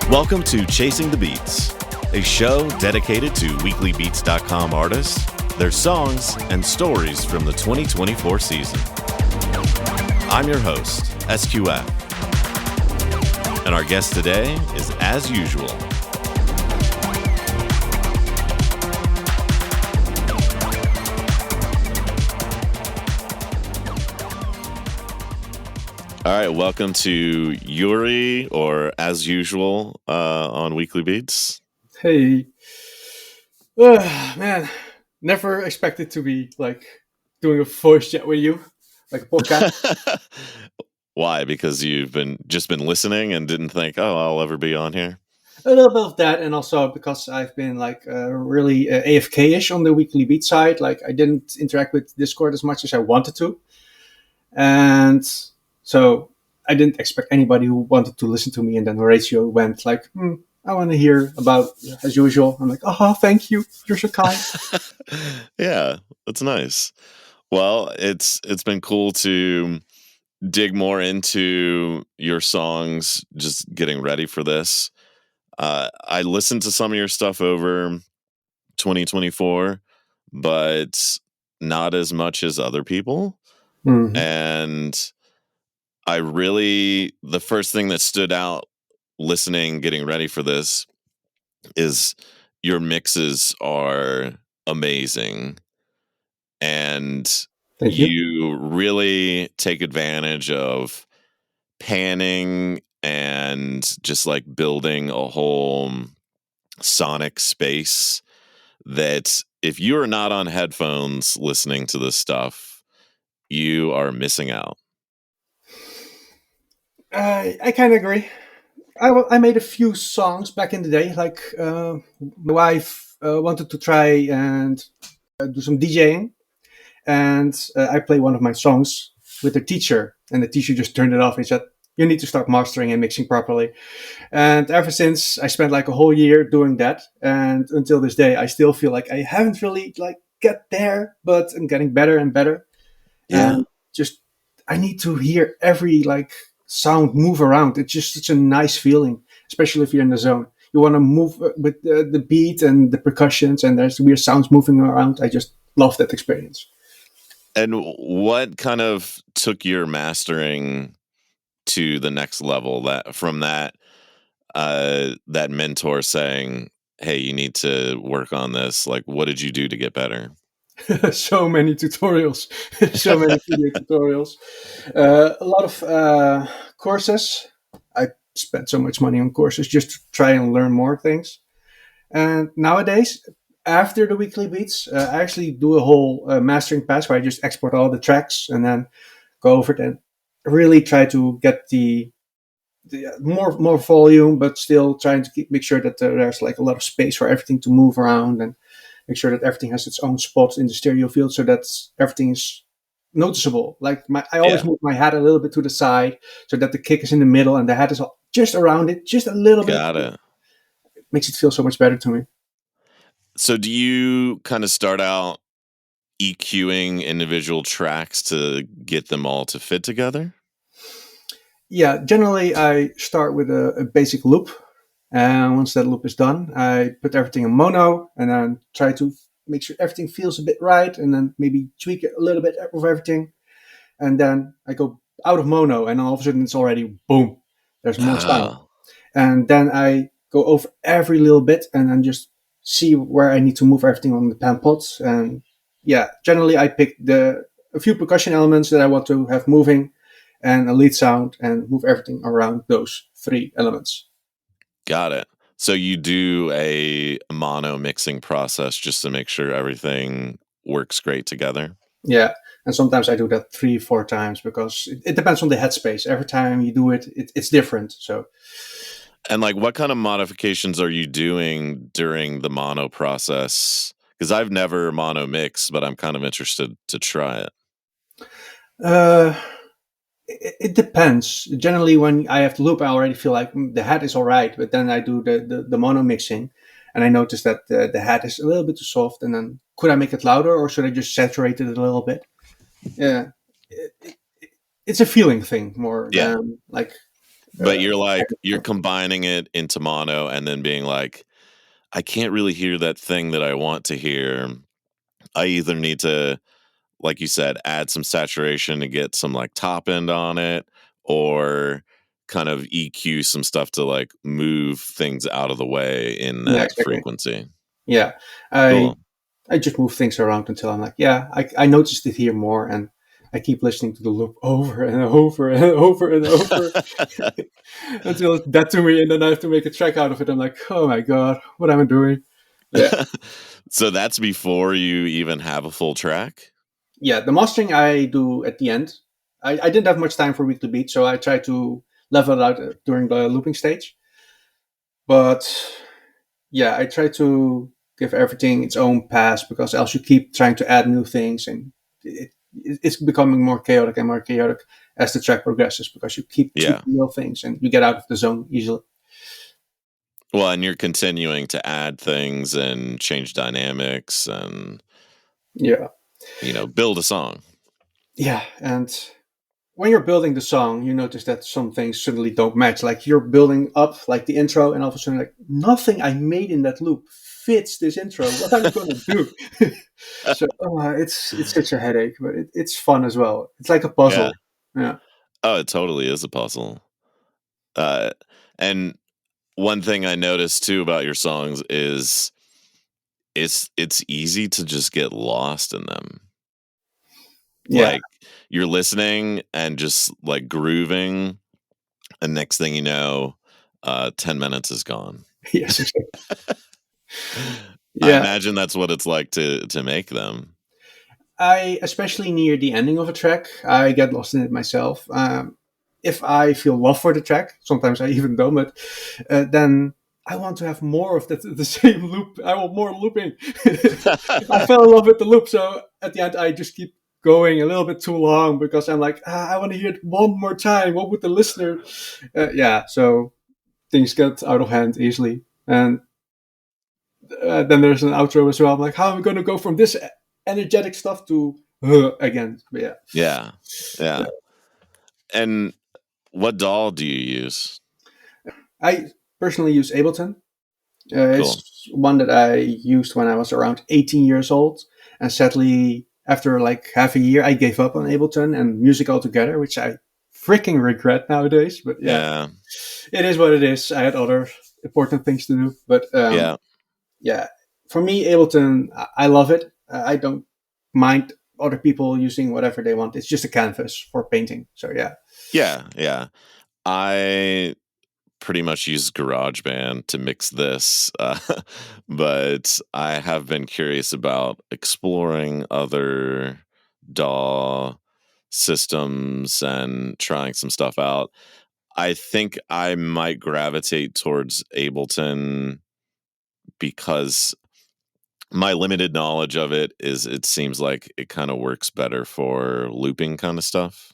Welcome to Chasing the Beats, a show dedicated to weeklybeats.com artists, their songs, and stories from the 2024 season. I'm your host, SQF, and our guest today is As Usual. All right, welcome to Yuri, or As Usual, on Weekly Beats. Hey, man, never expected to be like doing a voice chat with you, like a podcast. Why? Because you've just been listening and didn't think, oh, I'll ever be on here? A little bit of that, and also because I've been like really AFK-ish on the Weekly Beat side. Like I didn't interact with Discord as much as I wanted to, and so I didn't expect anybody who wanted to listen to me. And then Horatio went like, I want to hear about As Usual. I'm like, oh, thank you. You're so kind. Yeah, that's nice. Well, it's been cool to dig more into your songs, just getting ready for this. I listened to some of your stuff over 2024, but not as much as other people. Mm-hmm. And the first thing that stood out listening, getting ready for this, is your mixes are amazing. And Thank you. you really take advantage of panning and just like building a whole sonic space that if you are not on headphones listening to this stuff, you are missing out. I kind of agree. I made a few songs back in the day. Like my wife wanted to try and do some DJing, and I played one of my songs with the teacher, and the teacher just turned it off. He said, "You need to start mastering and mixing properly." And ever since, I spent like a whole year doing that, and until this day, I still feel like I haven't really like get there, but I'm getting better and better. Yeah. And just I need to hear every like sound move around. It's just such a nice feeling, especially if you're in the zone. You want to move with the beat and the percussions, and there's weird sounds moving around. I just love that experience. And what kind of took your mastering to the next level? That from that mentor saying, "Hey, you need to work on this." Like, what did you do to get better? So many tutorials, so many video tutorials, a lot of courses. I spent so much money on courses just to try and learn more things. And nowadays, after the weekly beats, I actually do a whole mastering pass where I just export all the tracks and then go over it and really try to get the more volume, but still trying to make sure that there's like a lot of space for everything to move around and make sure that everything has its own spot in the stereo field so that everything is noticeable. Like I always move my hat a little bit to the side so that the kick is in the middle and the hat is just around it, just a little bit. Got it. It makes it feel so much better to me. So do you kind of start out EQing individual tracks to get them all to fit together? Yeah, generally I start with a basic loop. And once that loop is done, I put everything in mono and then try to make sure everything feels a bit right and then maybe tweak it a little bit of everything. And then I go out of mono and all of a sudden it's already boom. There's more sound. And then I go over every little bit and then just see where I need to move everything on the pan pots. And yeah, generally I pick a few percussion elements that I want to have moving and a lead sound and move everything around those three elements. Got it. So you do a mono mixing process just to make sure everything works great together? Yeah. And sometimes I do that 3-4 times because it depends on the headspace. Every time you do it, it's different. So, and like, what kind of modifications are you doing during the mono process? Because I've never mono mixed, but I'm kind of interested to try it. It depends. Generally, when I have to loop, I already feel like the hat is all right. But then I do the mono mixing, and I notice that the hat is a little bit too soft. And then could I make it louder, or should I just saturate it a little bit? Yeah, it's a feeling thing more than like But you're combining it into mono and then being like, I can't really hear that thing that I want to hear. I either need to, like you said, add some saturation to get some like top end on it, or kind of EQ some stuff to like move things out of the way in Yeah, that exactly. frequency. Yeah, I Cool. I just move things around until I'm like, yeah, I noticed it here more, and I keep listening to the loop over and over and over and over until it's dead to me, and then I have to make a track out of it. I'm like, oh my god, what am I doing? Yeah, So that's before you even have a full track? yeah. The mastering I do at the end. I didn't have much time for weekly beat, so I tried to level it out during the looping stage. But yeah, I try to give everything its own pass because else you keep trying to add new things, and it's becoming more chaotic and more chaotic as the track progresses because you keep Yeah. tweaking little things and you get out of the zone easily. Well, and you're continuing to add things and change dynamics and, Yeah, build a song. yeah, and when you're building the song, you notice that some things suddenly don't match. Like you're building up like the intro, and all of a sudden, like nothing I made in that loop fits this intro. What am I gonna do? So it's such a headache, but it's fun as well. It's like a Yeah. puzzle. Yeah, Oh, it totally is a puzzle. Uh, and one thing I noticed too about your songs is it's easy to just get lost in them. yeah, Like you're listening and just like grooving, and next thing you know, 10 minutes is gone. yes, exactly. I Yeah. imagine that's what it's like to make them. I especially near the ending of a track, I get lost in it myself. If I feel love for the track, sometimes I even don't, but then I want to have more of the same loop. I want more looping. I fell in love with the loop, so at the end I just keep going a little bit too long because I'm like, I want to hear it one more time. What would the listener? Yeah, so things get out of hand easily, and then there's an outro as well. I'm like, how am I going to go from this energetic stuff to again? But yeah, Yeah. yeah. Yeah. And what doll do you use? I personally use Ableton. Cool. It's one that I used when I was around 18 years old, and sadly, after like half a year, I gave up on Ableton and music altogether, which I freaking regret nowadays. But yeah, Yeah. it is what it is. I had other important things to do, but Yeah. yeah, for me, Ableton, I love it. I don't mind other people using whatever they want. It's just a canvas for painting. So yeah, Yeah. Yeah. I pretty much use GarageBand to mix this, but I have been curious about exploring other DAW systems and trying some stuff out. I think I might gravitate towards Ableton because my limited knowledge of it seems like it kind of works better for looping kind of stuff.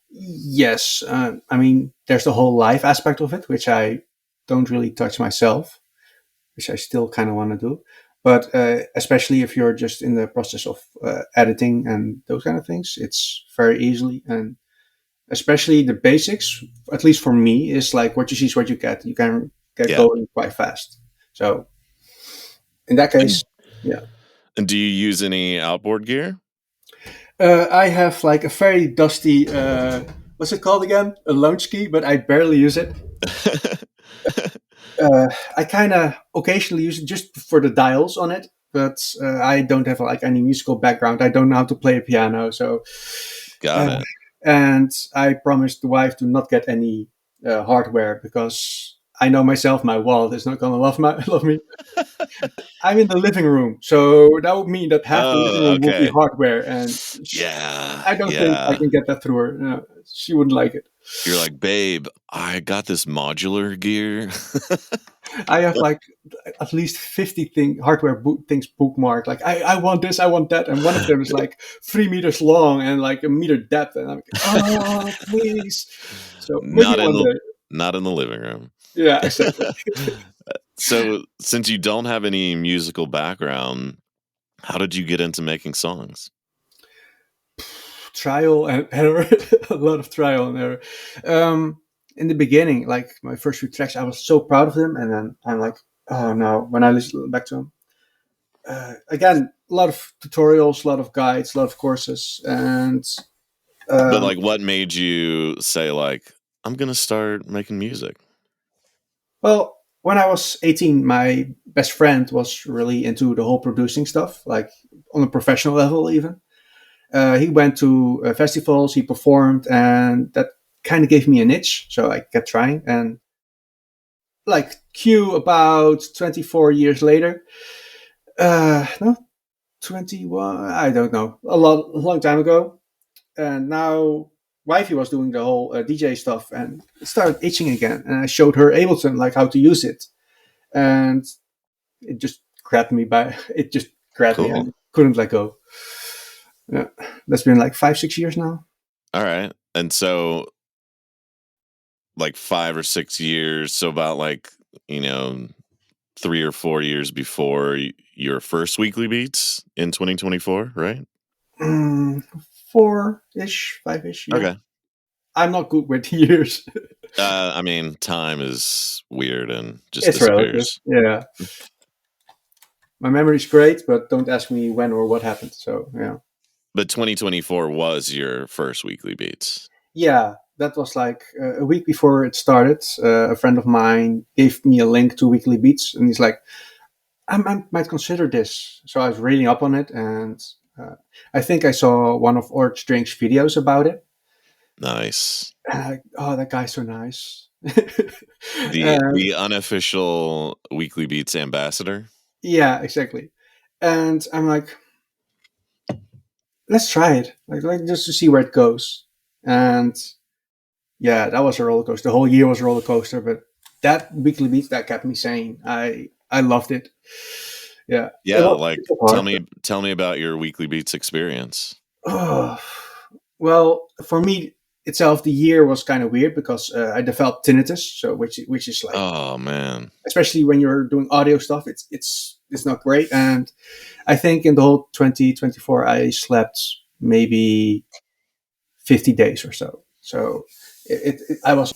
yes. I mean, there's the whole live aspect of it, which I don't really touch myself, which I still kind of want to do. But especially if you're just in the process of editing and those kind of things, it's very easily, and especially the basics, at least for me, is like what you see is what you get. You can get Yeah. going quite fast. So in that case, And yeah. and do you use any outboard gear? I have like a very dusty, what's it called again? A launch key, but I barely use it. I kind of occasionally use it just for the dials on it, but I don't have like any musical background. I don't know how to play a piano, so Got uh, it. and I promised the wife to not get any hardware because I know myself, my wallet is not gonna love me. I'm in the living room, so that would mean that half the living Oh, room will be okay. hardware, and Yeah, I don't think I yeah. can get that through her. No, she wouldn't like it. You're like, "Babe, I got this modular gear." I have like at least 50 things bookmarked. Like I want this, I want that, and one of them is like 3 meters long and like a meter depth, and I'm like, oh please. So maybe Not in one the day. not in the living room. Yeah, exactly. So, since you don't have any musical background, how did you get into making songs? Trial and error, a lot of trial and error. Um, in the beginning, like my first few tracks, I was so proud of them, and then I'm like, oh no, when I listen back to them, again, a lot of tutorials, a lot of guides, a lot of courses, and But um, like, what made you say like, I'm gonna start making music? well, when I was 18, my best friend was really into the whole producing stuff, like on a professional level, even. He went to festivals, he performed, and that kind of gave me an itch. So I kept trying. And like Q, about 24 years later, no, 21, I don't know, a long time ago. And now wifey was doing the whole DJ stuff, and it started itching again. And I showed her Ableton, like how to use it, and it just grabbed me by it just grabbed me Cool. and couldn't let go. Yeah, that's been like 5, 6 years now. All right. And so like 5 or 6 years, so about like, you know, 3 or 4 years before your first weekly beats in 2024, right? Mm, 4-ish, 5-ish. Yeah, Okay. I'm not good with years. I mean, time is weird and just It's relative. disappears. Yeah, my memory's great, but don't ask me when or what happened. So yeah, But 2024 was your first weekly beats. yeah, that was like a week before it started. A friend of mine gave me a link to Weekly Beats, and he's like, I might consider this. So I was reading up on it, and I think I saw one of Orange Drink's videos about it. Nice. And oh, that guy's so nice. And The unofficial weekly beats ambassador. yeah, exactly. And I'm like, let's try it, like just to see where it goes. And yeah, that was a roller coaster. The whole year was a roller coaster, but that Weekly Beats that kept me sane. I loved it. Yeah, Yeah, like it was hard. tell me about your weekly beats experience. Oh, well, for me itself, the year was kind of weird because I developed tinnitus, so which is like, Oh man. especially when you're doing audio stuff, it's not great. And I think in the whole 2024, I slept maybe 50 days or so. So I was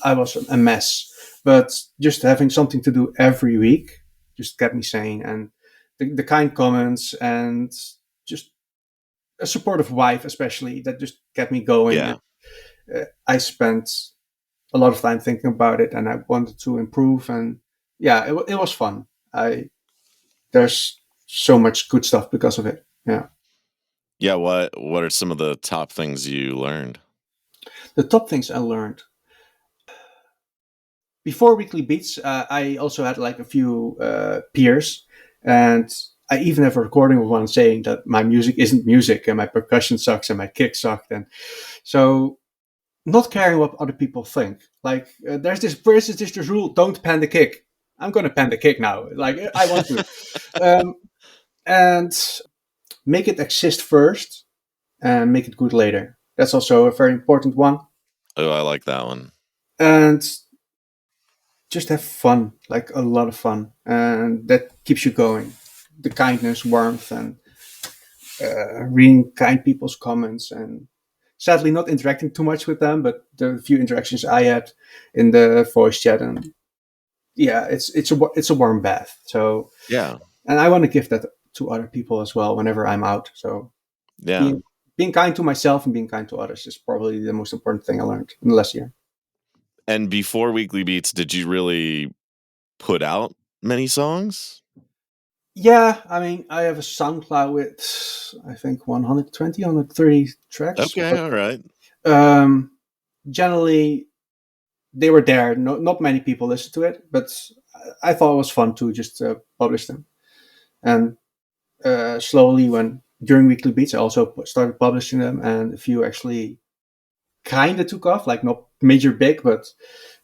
a mess, but just having something to do every week just kept me sane. And the kind comments and just a supportive wife, especially, that just kept me going. Yeah. And I spent a lot of time thinking about it, and I wanted to improve. And yeah, it was fun. I There's so much good stuff because of it. Yeah, Yeah, what are some of the top things you learned? the top things I learned before Weekly Beats, I also had like a few peers, and I even have a recording of one saying that my music isn't music and my percussion sucks and my kick sucked. And so, not caring what other people think. Like, there's this rule: don't pan the kick. I'm gonna pan the kick now. Like, I want to, um, and make it exist first and make it good later. That's also a very important one. Oh, I like that one. And just have fun, like a lot of fun, and that keeps you going. The kindness, warmth, and reading kind people's comments, and sadly not interacting too much with them, but the few interactions I had in the voice chat, and yeah, it's a warm bath. So, Yeah. and I want to give that to other people as well whenever I'm out. So Yeah. being kind to myself and being kind to others is probably the most important thing I learned in the last year. And before weekly beats, did you really put out many songs? Yeah, I mean, I have a SoundCloud with I think 120, 130 tracks, Okay, but all right. um, generally they were there. Not many people listened to it, but I thought it was fun to just publish them. And slowly, when during Weekly Beats, I also started publishing them, and a few actually kind of took off, like not major big, but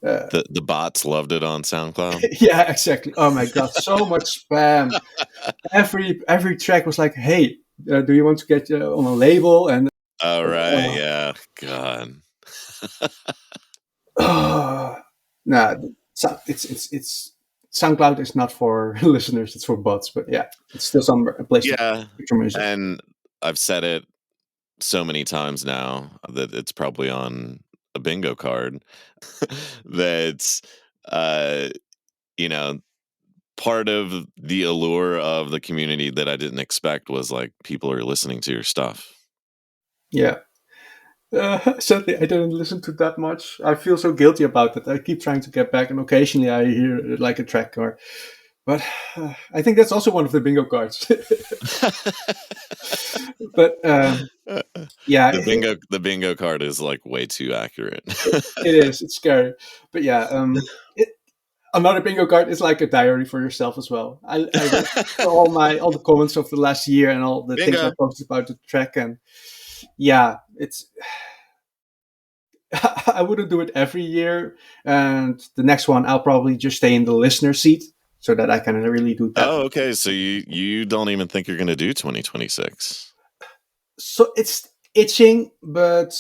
The bots loved it on SoundCloud. yeah, exactly. Oh my god, so much spam. Every track was like, "Hey, do you want to get on a label?" And All right, uh, yeah. God. nah, it's SoundCloud is not for listeners; it's for bots. But yeah, it's still some a place to Yeah. put your music. And I've said it so many times now that it's probably on a bingo card. That's uh, you know, part of the allure of the community that I didn't expect was like people are listening to your stuff. Yeah. Sadly, I didn't listen to that much. I feel so guilty about it. I keep trying to get back, and occasionally I hear like a track, or but I think that's also one of the bingo cards. But yeah, The bingo card is like way too accurate. it is. It's scary. But yeah, another bingo card is like a diary for yourself as well. I wrote all the comments of the last year and all the things I Bingo. posted about the track, and yeah, it's I wouldn't do it every year. And the next one, I'll probably just stay in the listener seat so that I can really do that. Oh, okay. So you don't even think you're going to do 2026? So it's itching, but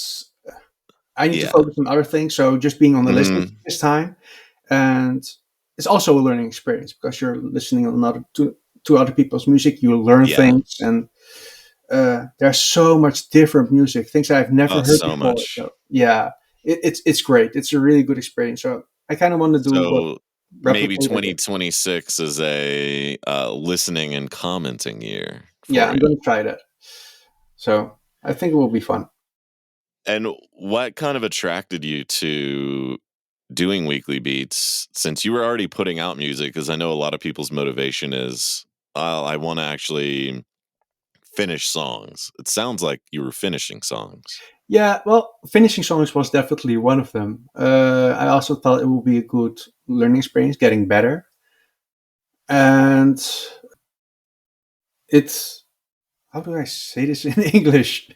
I need to Yeah. focus on other things. So just being on the listener Mm, this time, and it's also a learning experience because you're listening to other people's music. You learn yeah. things, and there's so much different music, things I've never Oh, heard so before. much. So yeah, it's great. It's a really good experience. So I kind of want to do what So maybe replicate I did. 2026 is a listening and commenting year Yeah, for I'm you. going to try that. So I think it will be fun. And what kind of attracted you to doing weekly beats since you were already putting out music? Because I know a lot of people's motivation is, I want to actually finish songs. It sounds like you were finishing songs. Yeah, well, finishing songs was definitely one of them. I also thought it would be a good learning experience, getting better, and it's how do I say this in English?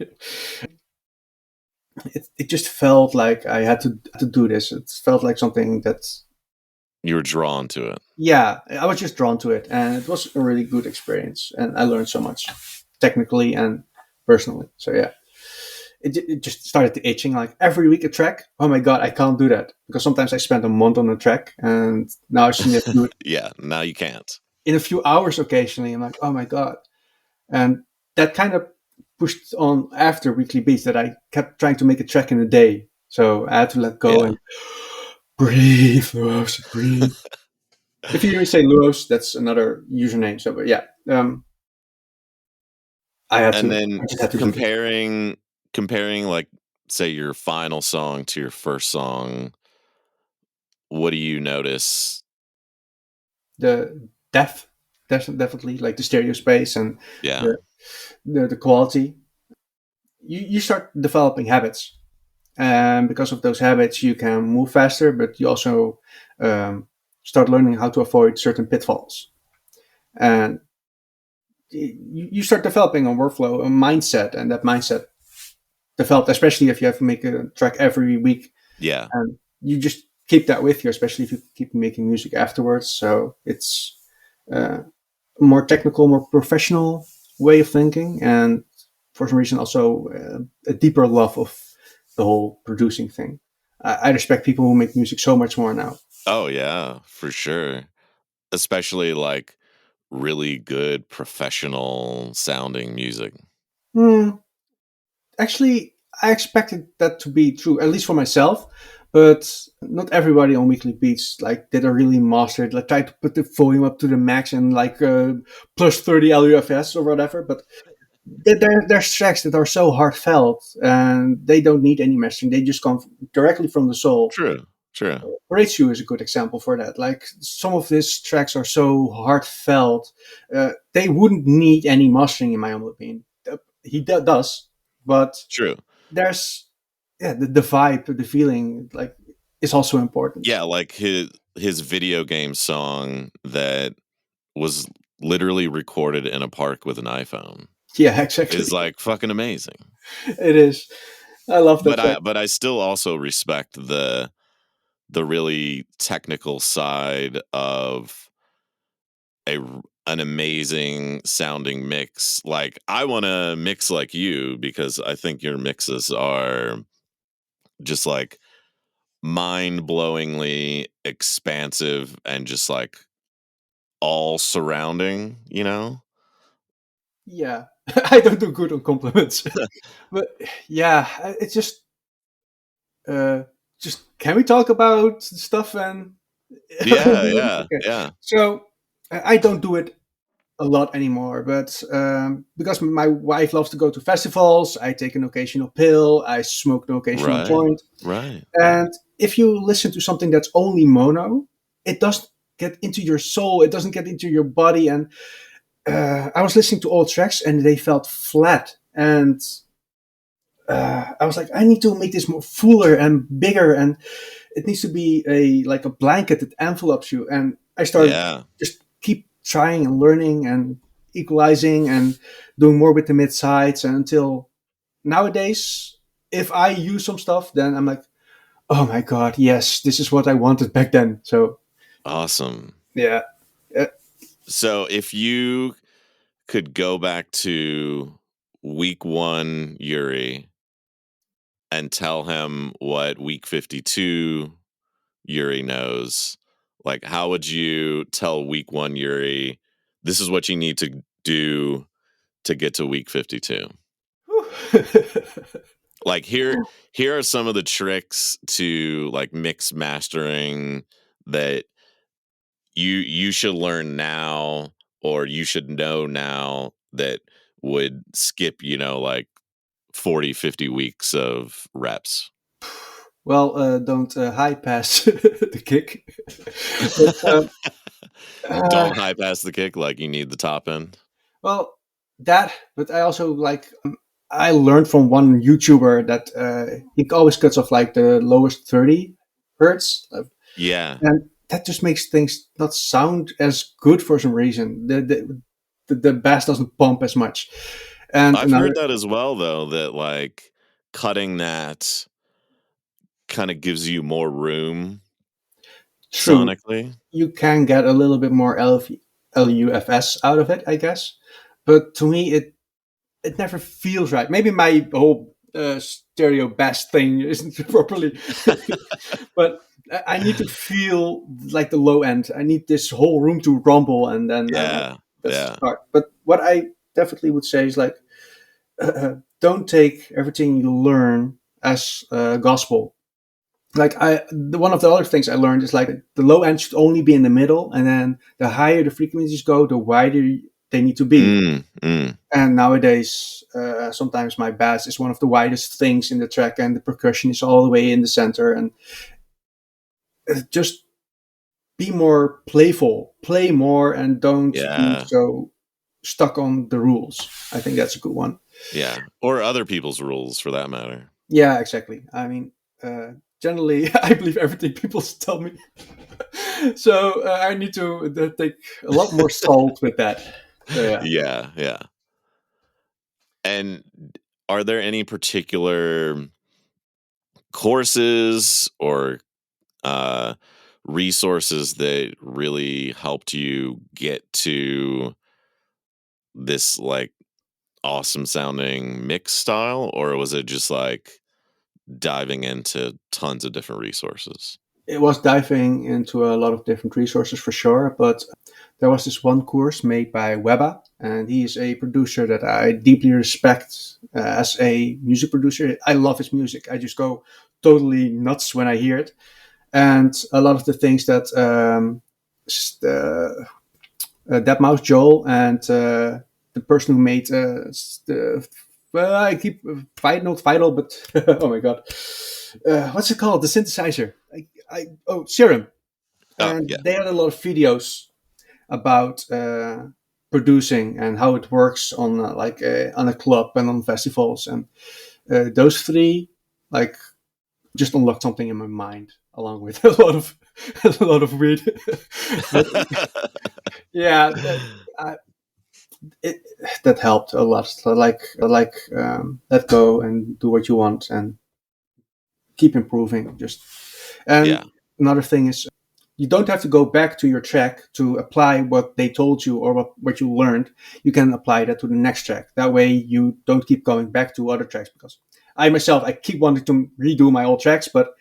It just felt like I had to do this. It felt like something that, You were drawn to it. yeah, I was just drawn to it, and it was a really good experience, and I learned so much, technically and personally. So yeah, it just started to itching. Like every week a track. Oh my god, I can't do that because sometimes I spend a month on a track, and now I just need to do it Yeah, now you can't. in a few hours occasionally. I'm like, oh my god, and that kind of pushed on after weekly beats that I kept trying to make a track in a day. So I had to let go Yeah. and breathe, Lewis, breathe. If you hear me say Lewis, that's another username. So, but yeah, I had And to. then I just had to do this. comparing like say your final song to your first song, what do you notice? The depth, definitely, like the stereo space and Yeah. the the quality. You start developing habits, and because of those habits, you can move faster, but you also um, start learning how to avoid certain pitfalls. And you start developing a workflow, a mindset, and that mindset developed, especially if you have to make a track every week, Yeah. and you just keep that with you, especially if you keep making music afterwards. So it's a more technical, more professional way of thinking, and for some reason also a deeper love of the whole producing thing. I respect people who make music so much more now. Oh yeah, for sure. Especially like really good professional sounding music. Hmm, actually, I expected that to be true, at least for myself. But not everybody on weekly beats like that are really mastered. Like try to put the volume up to the max and like plus 30 LUFS or whatever. But there's tracks that are so heartfelt and they don't need any mastering. They just come directly from the soul. True. True. Ratio is a good example for that. Like some of these tracks are so heartfelt, they wouldn't need any mastering, in my own opinion. He does, but True. there's the vibe, the feeling, like is also important. Yeah, like his video game song that was literally recorded in a park with an iPhone Yeah, is exactly. like fucking amazing. It is. I love that track. But I still also respect the really technical side of an amazing sounding mix. Like I want to mix like you because I think your mixes are just like mind-blowingly expansive and just like all surrounding, you know? Yeah, I don't do good on compliments, but yeah, it's just uh, just can we talk about stuff and Yeah, yeah, okay. yeah. So I don't do it a lot anymore, but because my wife loves to go to festivals, I take an occasional pill, I smoke an occasional Right, joint, right. and if you listen to something that's only mono, it doesn't get into your soul, it doesn't get into your body, and I was listening to old tracks and they felt flat, and I was like, I need to make this more fuller and bigger, and it needs to be a like a blanket that envelopes you. And I started Yeah. just keep trying and learning and equalizing and doing more with the mid sides, and until nowadays, if I use some stuff, then I'm like, oh my god, yes, this is what I wanted back then. So Awesome. yeah. Uh, So if you could go back to week 1 Yuri and tell him what week 52 Yuri knows, like, how would you tell week 1 Yuri, this is what you need to do to get to week 52? Like, here are some of the tricks to, like, mix mastering that you should learn now, or you should know now, that would skip, like 40, 50 weeks of reps. well, don't high pass the kick. But, uh, Don't high pass the kick, like you need the top end. well, that, but I also like, I learned from one YouTuber that he always cuts off like the lowest 30 hertz. Yeah. And that just makes things not sound as good for some reason. The bass doesn't pump as much. And I've another heard that as well, though, that like cutting that kind of gives you more room true, sonically. you can get a little bit more LUFS out of it, I guess. But to me, it never feels right. Maybe my whole stereo bass thing isn't properly, but I need to feel like the low end. I need this whole room to rumble, and then I'm like, Yeah. that's the Yeah. start. But what I definitely would say is like, don't take everything you learn as gospel. Like one of the other things I learned is like the low end should only be in the middle, and then the higher the frequencies go, the wider they need to be. Mm. And nowadays, sometimes my bass is one of the widest things in the track, and the percussion is all the way in the center. And just be more playful, play more, and don't be Yeah. so stuck on the rules. I think that's a good one. Yeah. Or other people's rules for that matter. Yeah, exactly. I mean, generally, I believe everything people tell me. So I need to take a lot more salt with that. So yeah. Yeah. Yeah. And are there any particular courses or uh, resources that really helped you get to this like awesome sounding mix style, or was it just like diving into tons of different resources? It was diving into a lot of different resources for sure, but there was this one course made by Webba, and he is a producer that I deeply respect as a music producer. I love his music. I just go totally nuts when I hear it. And a lot of the things that Deadmau5, Joel, and the person who made the well, I keep not Vital, but oh my god, what's it called? The synthesizer. Serum, Oh and yeah. they had a lot of videos about producing and how it works on on a club and on festivals, and those three like just unlocked something in my mind, along with a lot of a lot of weed. But yeah, I, it, that helped a lot. So let go and do what you want and keep improving. Just and Yeah. another thing is you don't have to go back to your track to apply what they told you or what you learned. You can apply that to the next track. That way you don't keep going back to other tracks, because I myself I keep wanting to redo my old tracks, but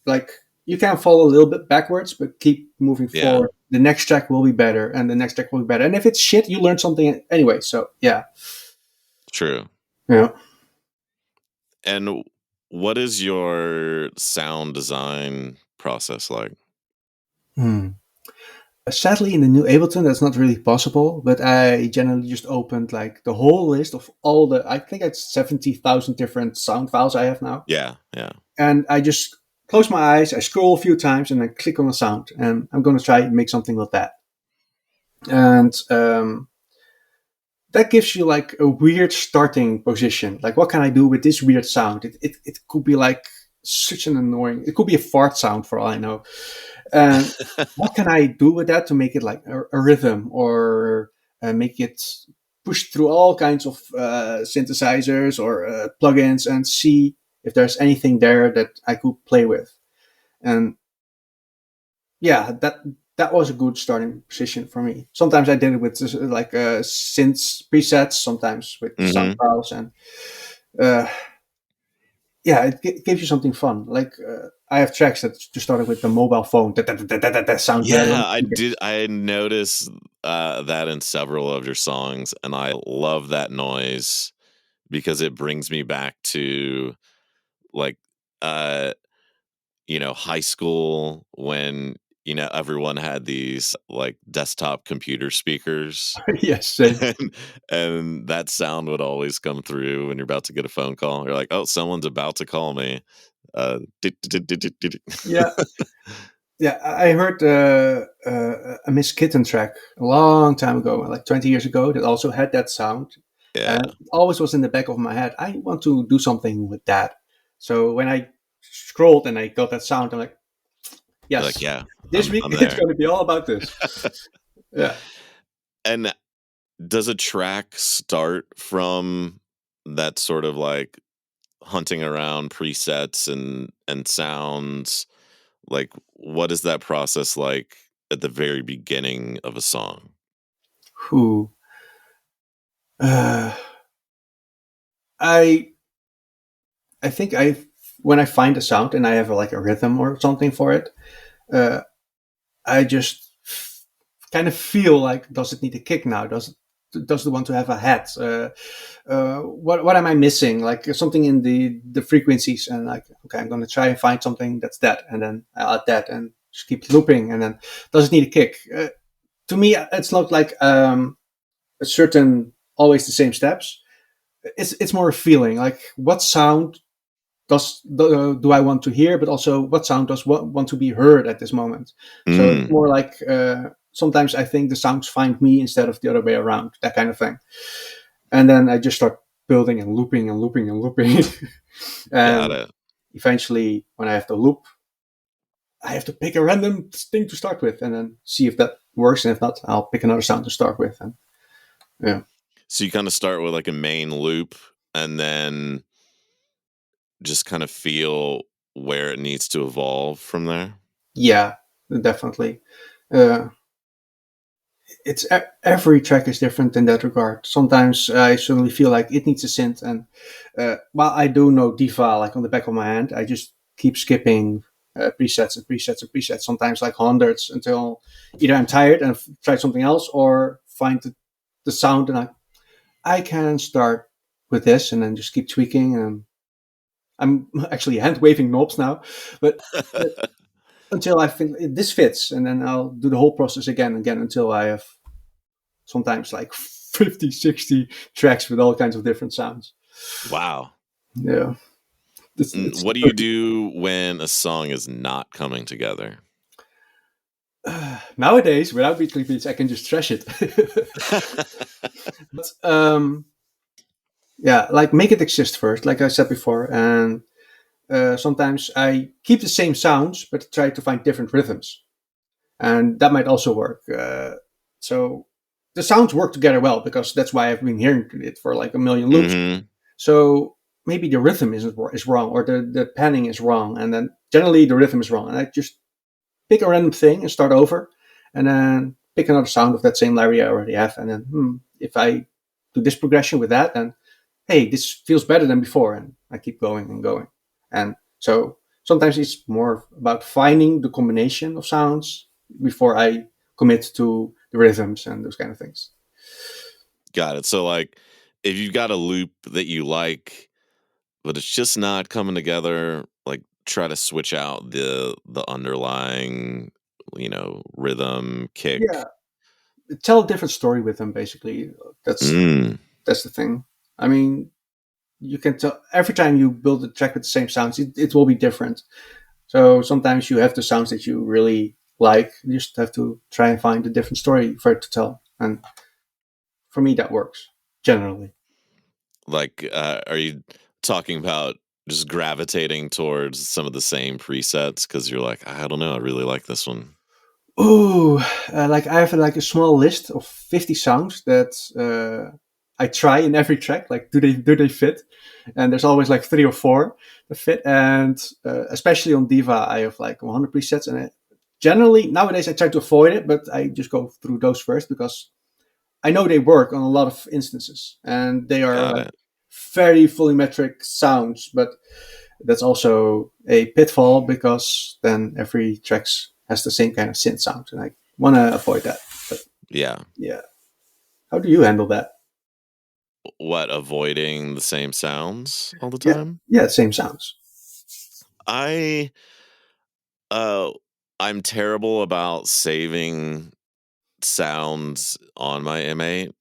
like you can fall a little bit backwards, but keep moving Yeah. forward. The next track will be better, and the next track will be better. And if it's shit, you learn something anyway. So yeah, True. yeah. And what is your sound design process like? Hmm. Sadly, in the new Ableton, that's not really possible. But I generally just opened like the whole list of all the. I think it's 70,000 different sound files I have now, Yeah, yeah. and I just close my eyes. I scroll a few times, and then click on a sound, and I'm going to try and make something with that. And that gives you like a weird starting position. Like, what can I do with this weird sound? It could be like such an annoying. It could be a fart sound for all I know. And what can I do with that to make it like a rhythm or make it push through all kinds of synthesizers or plugins and see if there's anything there that I could play with. And yeah, that was a good starting position for me. Sometimes I did it with like synth presets, sometimes with sound Hmm. files, and uh, yeah, it gives you something fun. Like I have tracks that just started with the mobile phone that sound Yeah, very I did. I noticed that in several of your songs, and I love that noise because it brings me back to like uh high school when everyone had these like desktop computer speakers. yes, same. And that sound would always come through when you're about to get a phone call. You're like, oh, someone's about to call me. Yeah, yeah. I heard a Miss Kitten track a long time ago, like 20 years ago, that also had that sound, Yeah. and it always was in the back of my head. I want to do something with that. So when I scrolled and I got that sound, I'm like, You're like, yes, yeah, this week I'm it's there. going to be all about this. Yeah. And does a track start from that sort of like hunting around presets and sounds? Like, what is that process like at the very beginning of a song? Who? Uh, I I think I when I find a sound and I have like a rhythm or something for it, uh, I just kind of feel like, does it need a kick now? Does it want to have a head? What am I missing? Like something in the frequencies, and like, okay, I'm going to try and find something that's that, and then I add that and just keep looping, and then does it need a kick? To me, it's not like a certain always the same steps. It's more a feeling, like what sound do I want to hear, but also what sound does want to be heard at this moment. So it's Mm, more like sometimes I think the sounds find me instead of the other way around, that kind of thing. And then I just start building and looping and looping and looping. got And it. eventually, when I have the loop, I have to pick a random thing to start with, and then see if that works. And if not, I'll pick another sound to start with. And yeah, So you kind of start with like a main loop and then just kind of feel where it needs to evolve from there. yeah, definitely. Uh, every track is different in that regard. Sometimes I suddenly feel like it needs a synth, and while I do know Diva like on the back of my hand, I just keep skipping presets and presets and presets. Sometimes like hundreds until either I'm tired and try something else, or find the sound and I can start with this and then just keep tweaking. And I'm actually hand waving knobs now, but. Until I think this fits, and then I'll do the whole process again and again until I have sometimes like 50, 60 tracks with all kinds of different sounds. Wow. Yeah. It's What do you do when a song is not coming together? nowadays, without weekly beats, I can just trash it. But yeah, like make it exist first, like I said before. And sometimes I keep the same sounds, but try to find different rhythms. And that might also work. So the sounds work together well because that's why I've been hearing it for like a million loops. Hmm. So maybe the rhythm is wrong, or the panning is wrong, and then generally the rhythm is wrong. And I just pick a random thing and start over, and then pick another sound of that same library I already have, and then if I do this progression with that, then hey, this feels better than before, and I keep going and going. And so sometimes it's more about finding the combination of sounds before I commit to the rhythms and those kind of things. Got it. So, like, if you've got a loop that you like, but it's just not coming together. Like try to switch out the underlying, rhythm, Yeah, kick. tell a different story with them. Basically, that's Mm, that's the thing. I mean, you can tell every time you build a track with the same sounds, it will be different. So sometimes you have the sounds that you really like. You just have to try and find a different story for it to tell. And for me, that works generally. like, are you talking about just gravitating towards some of the same presets because you're like, I don't know, I really like this one. Oh, like I have like a small list of 50 sounds that I try in every track. Like, do they fit? And there's always like three or four that fit. And especially on Diva, I have like 100 presets. And generally nowadays I try to avoid it, but I just go through those first because I know they work on a lot of instances, and they are Got like it. very volumetric sounds. But that's also a pitfall because then every track has the same kind of synth sound, and I want to avoid that. But Yeah. yeah, how do you handle that? What, avoiding the same sounds all the Yeah, time? yeah, same sounds. I uh I'm terrible about saving sounds on my M8,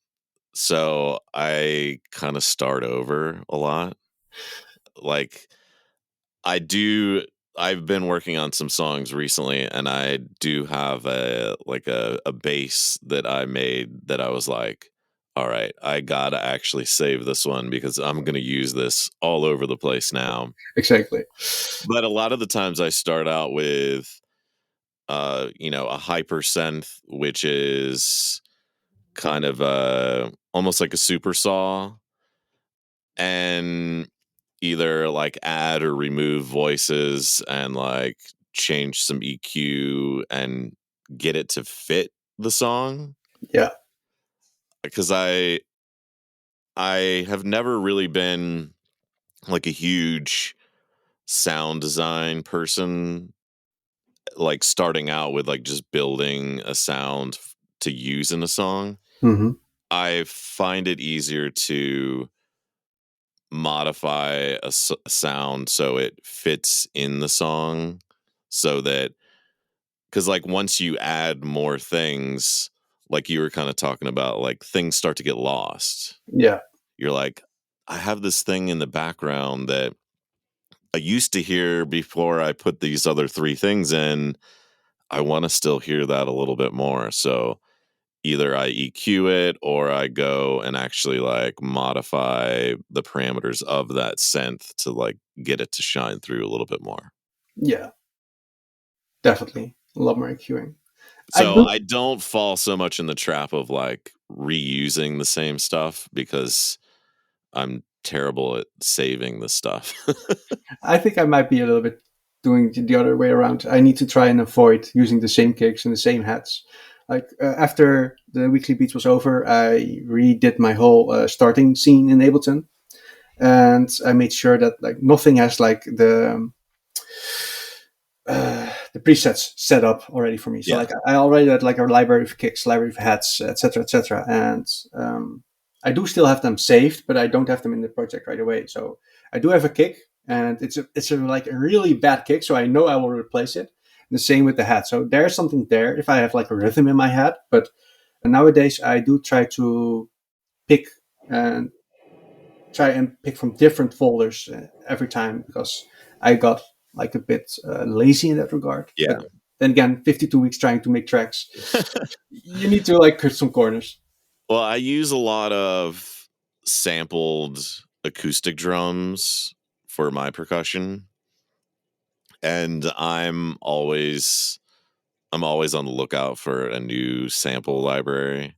so I kind of start over a lot. Like I do I've been working on some songs recently and I do have a bass that I made that I was like, all right, I gotta actually save this one because I'm gonna use this all over the place now. Exactly. But a lot of the times I start out with a hyper synth, which is kind of almost like a super saw, and either like add or remove voices and like change some EQ and get it to fit the song. Yeah. Because I have never really been like a huge sound design person, like starting out with like just building a sound to use in a song. Hmm. I find it easier to modify a sound so it fits in the song, so that because like once you add more things, like you were kind of talking about, like things start to get lost. Yeah. You're like, I have this thing in the background that I used to hear before I put these other three things in. I want to still hear that a little bit more. So either I EQ it or I go and actually like modify the parameters of that synth to like get it to shine through a little bit more. Yeah. Definitely. A lot more EQing. I So do. I don't fall so much in the trap of like reusing the same stuff because I'm terrible at saving the stuff. I think I might be a little bit doing the other way around. I need to try and avoid using the same kicks and the same hats. Like after the weekly beats was over, I redid my whole starting scene in Ableton, and I made sure that like nothing has like the presets set up already for me. So Yeah. like I already had like a library of kicks, library of hats, etc., etc. And I do still have them saved, but I don't have them in the project right away. So I do have a kick, and it's a like a really bad kick, so I know I will replace it. And the same with the hat. So there's something there if I have like a rhythm in my hat. But nowadays I do try to pick and pick from different folders every time because I got like a bit lazy in that regard. But Yeah. then again, 52 weeks trying to make tracks, you need to like cut some corners. Well, I use a lot of sampled acoustic drums for my percussion, and I'm always on the lookout for a new sample library.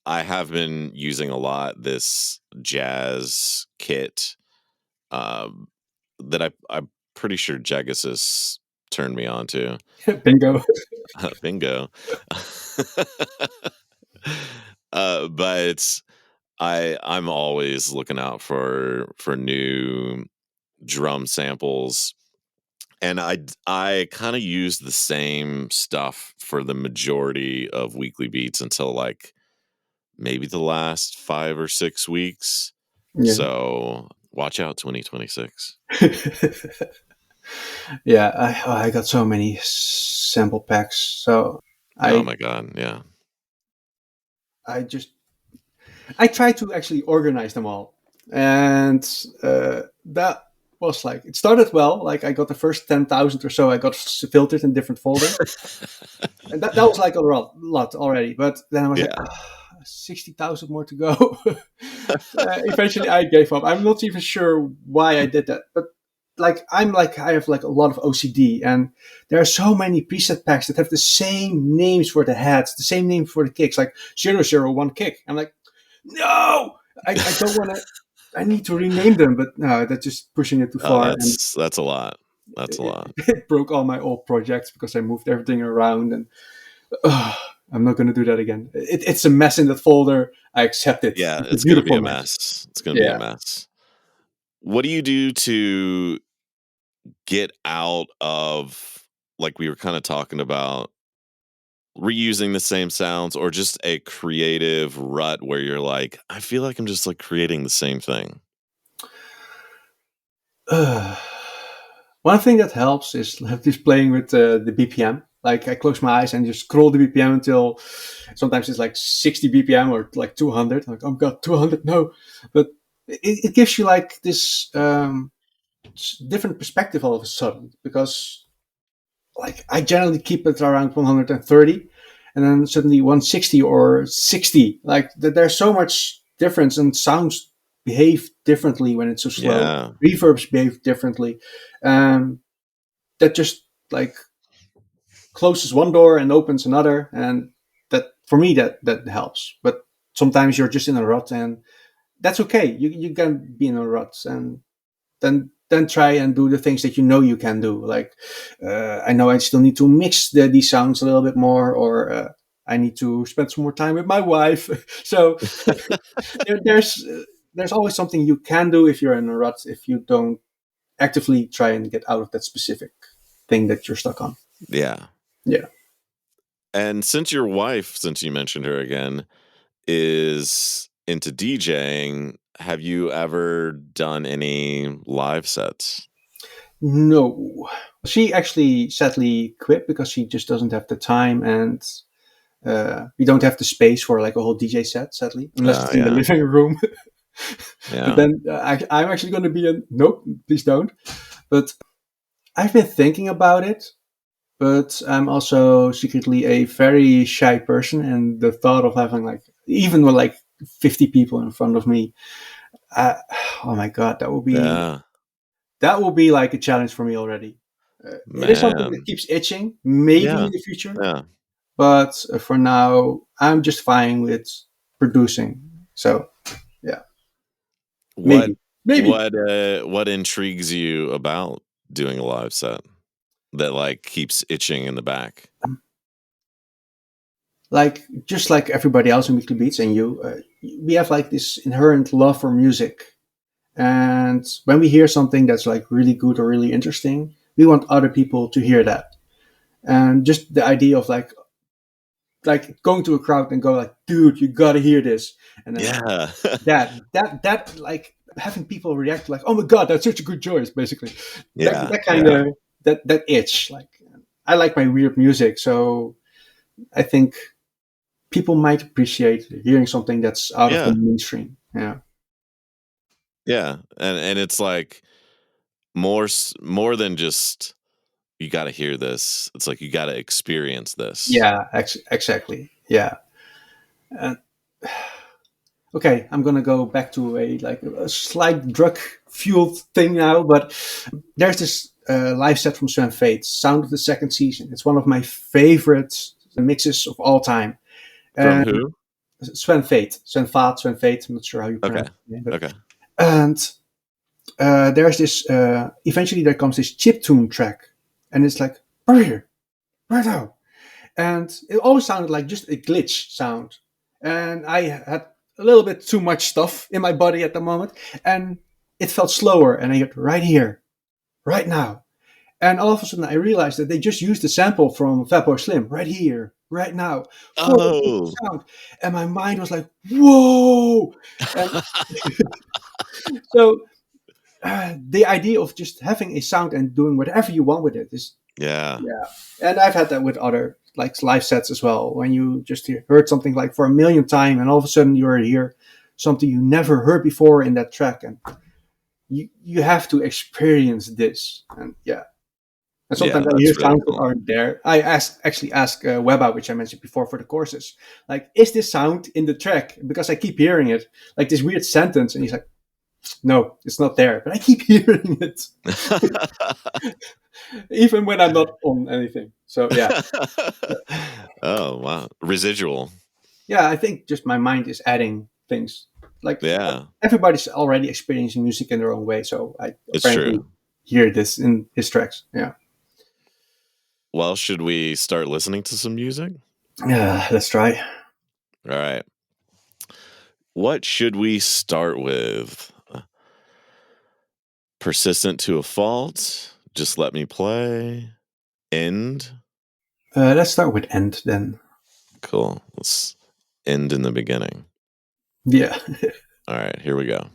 I have been using a lot this jazz kit, um, that I'm pretty sure Jagesis turned me on to. Bingo. Bingo. But I'm always looking out for new drum samples, and I kind of use the same stuff for the majority of weekly beats until like maybe the last 5 or 6 weeks. Yeah. So Watch out, 2026. Yeah, I got so many sample packs. So Oh I my god, yeah. I just I tried to actually organize them all, and that was like it started well. Like I got the first 10,000 or so. I got filtered in different folders, and that was like a lot already. But then I was like, Yeah. 60,000 more to go. Eventually, I gave up. I'm not even sure why I did that, but I have like a lot of OCD, and there are so many preset packs that have the same names for the heads, the same name for the kicks, like 001 kick. I'm like, no, I don't want to. I need to rename them, but no, that's just pushing it too Oh, far, and that's a lot. That's a it, lot. it broke all my old projects because I moved everything around, and I'm not going to do that again. It's a mess in that folder. I accept it. Yeah, It's a it's gonna be beautiful a mess. mess. It's gonna be a Yeah. mess. What do you do to get out of, like we were kind of talking about, reusing the same sounds, or just a creative rut where you're like, I feel like I'm just like creating the same thing? One thing that helps is just playing with the BPM. Like I close my eyes and just scroll the BPM until sometimes it's like 60 BPM or like 200. Like, oh god, 200, no. But it gives you like this different perspective all of a sudden, because like I generally keep it around 130, and then suddenly 160 or 60. Like there's so much difference, and sounds behave differently when it's so slow. Yeah. Reverbs behave differently. Um, that just like closes one door and opens another, and that for me that helps. But sometimes you're just in a rut, and that's okay. You can be in a rut, and then try and do the things that you know you can do. Like I know I still need to mix these sounds a little bit more, or I need to spend some more time with my wife. So there's always something you can do if you're in a rut, if you don't actively try and get out of that specific thing that you're stuck on. Yeah. Yeah. And since you mentioned her again, is into DJing, have you ever done any live sets? No, she actually sadly quit because she just doesn't have the time, and we don't have the space for like a whole DJ set, sadly, unless it's in the Yeah. living room. But Yeah. then I'm actually going to be a nope, please don't. But I've been thinking about it, but I'm also secretly a very shy person, and the thought of having like even with like 50 people in front of me, uh, oh my god, Yeah. that will be like a challenge for me already. It is something that Man. keeps itching, maybe Yeah. in the future, Yeah. but for now, I'm just fine with producing. So yeah, What maybe. what intrigues you about doing a live set that like keeps itching in the back? Like just like everybody else in Weekly Beats and you, we have like this inherent love for music, and when we hear something that's like really good or really interesting, we want other people to hear that. And just the idea of like going to a crowd and go like, dude, you gotta hear this, and then like Yeah. that like having people react like, oh my god, that's such a good choice, basically. Yeah. That kind Yeah. of that itch. Like I like my weird music, so I think people might appreciate hearing something that's out of the Yeah. mainstream. Yeah. Yeah. And it's like more than just you got to hear this. It's like you got to experience this. Yeah, exactly. Yeah. Uh, okay, I'm gonna go back to a slight drug fueled thing now, but there's this live set from Sven Fate, Sound of the Second Season. It's one of my favorite mixes of all time. From And who? Sven Fate. I'm not sure how you Okay. pronounce it, name, but Okay. and there's this. Eventually, there comes this chiptune track, and it's like, right now, and it always sounded like just a glitch sound, and I had a little bit too much stuff in my body at the moment, and it felt slower, and I heard right here, right now, and all of a sudden I realized that they just used the sample from Fatboy Slim right here, right now, for the Oh. sound, and my mind was like, whoa, and so the idea of just having a sound and doing whatever you want with it is, Yeah. yeah. And I've had that with other like live sets as well. When you just heard something like for a million time, and all of a sudden you hear something you never heard before in that track, and you have to experience this. And yeah, and Yeah, sometimes I hear that's really sounds that cool. aren't there. I actually ask Weba, which I mentioned before for the courses, like, is this sound in the track? Because I keep hearing it, like this weird sentence, and he's like, no, it's not there, but I keep hearing it, even when I'm not on anything. So yeah, Oh, wow. Residual. yeah, I think just my mind is adding things. Like Yeah, everybody's already experiencing music in their own way, so I it's true. apparently hear this in his tracks. Yeah, Well, should we start listening to some music? yeah. Let's try. All right. What should we start with? Persistent to a fault. Just let me play. End. Let's start with end then. Cool. Let's end in the beginning. Yeah. All right, here we go.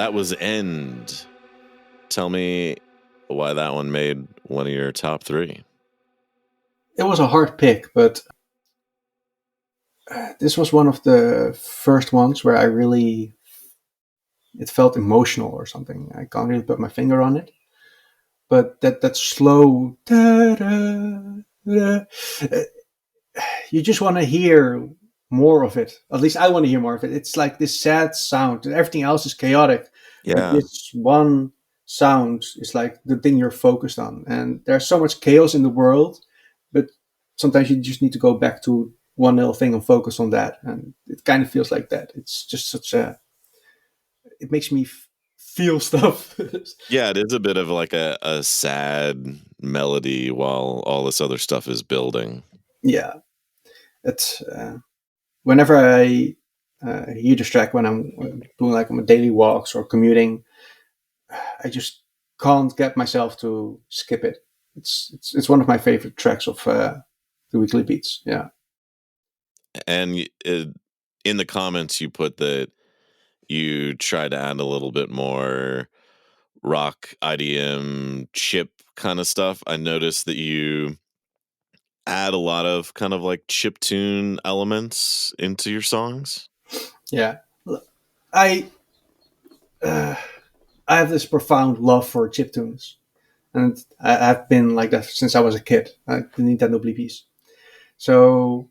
that was End. Tell me why that one made one of your top three. It was a hard pick, but this was one of the first ones where I really it felt emotional or something. I can't really put my finger on it, but that slow da, da, da, you just want to hear more of it. At least I want to hear more of it. It's like this sad sound. Everything else is chaotic, but Yeah. this one sound is like the thing you're focused on. And there's so much chaos in the world, but sometimes you just need to go back to one little thing and focus on that. And it kind of feels like that. It's just such a. It makes me feel stuff. Yeah, it is a bit of like a sad melody while all this other stuff is building. Yeah, it's whenever I hear this track when I'm doing like my daily walks or commuting, I just can't get myself to skip it. It's one of my favorite tracks of the Weekly Beats. Yeah, And in the comments, you put that you try to add a little bit more rock, IDM, chip kind of stuff. I noticed that you add a lot of kind of like chip tune elements into your songs. yeah. I uh, I have this profound love for chiptunes, and I've been like that since I was a kid. The Nintendo Bleepies. So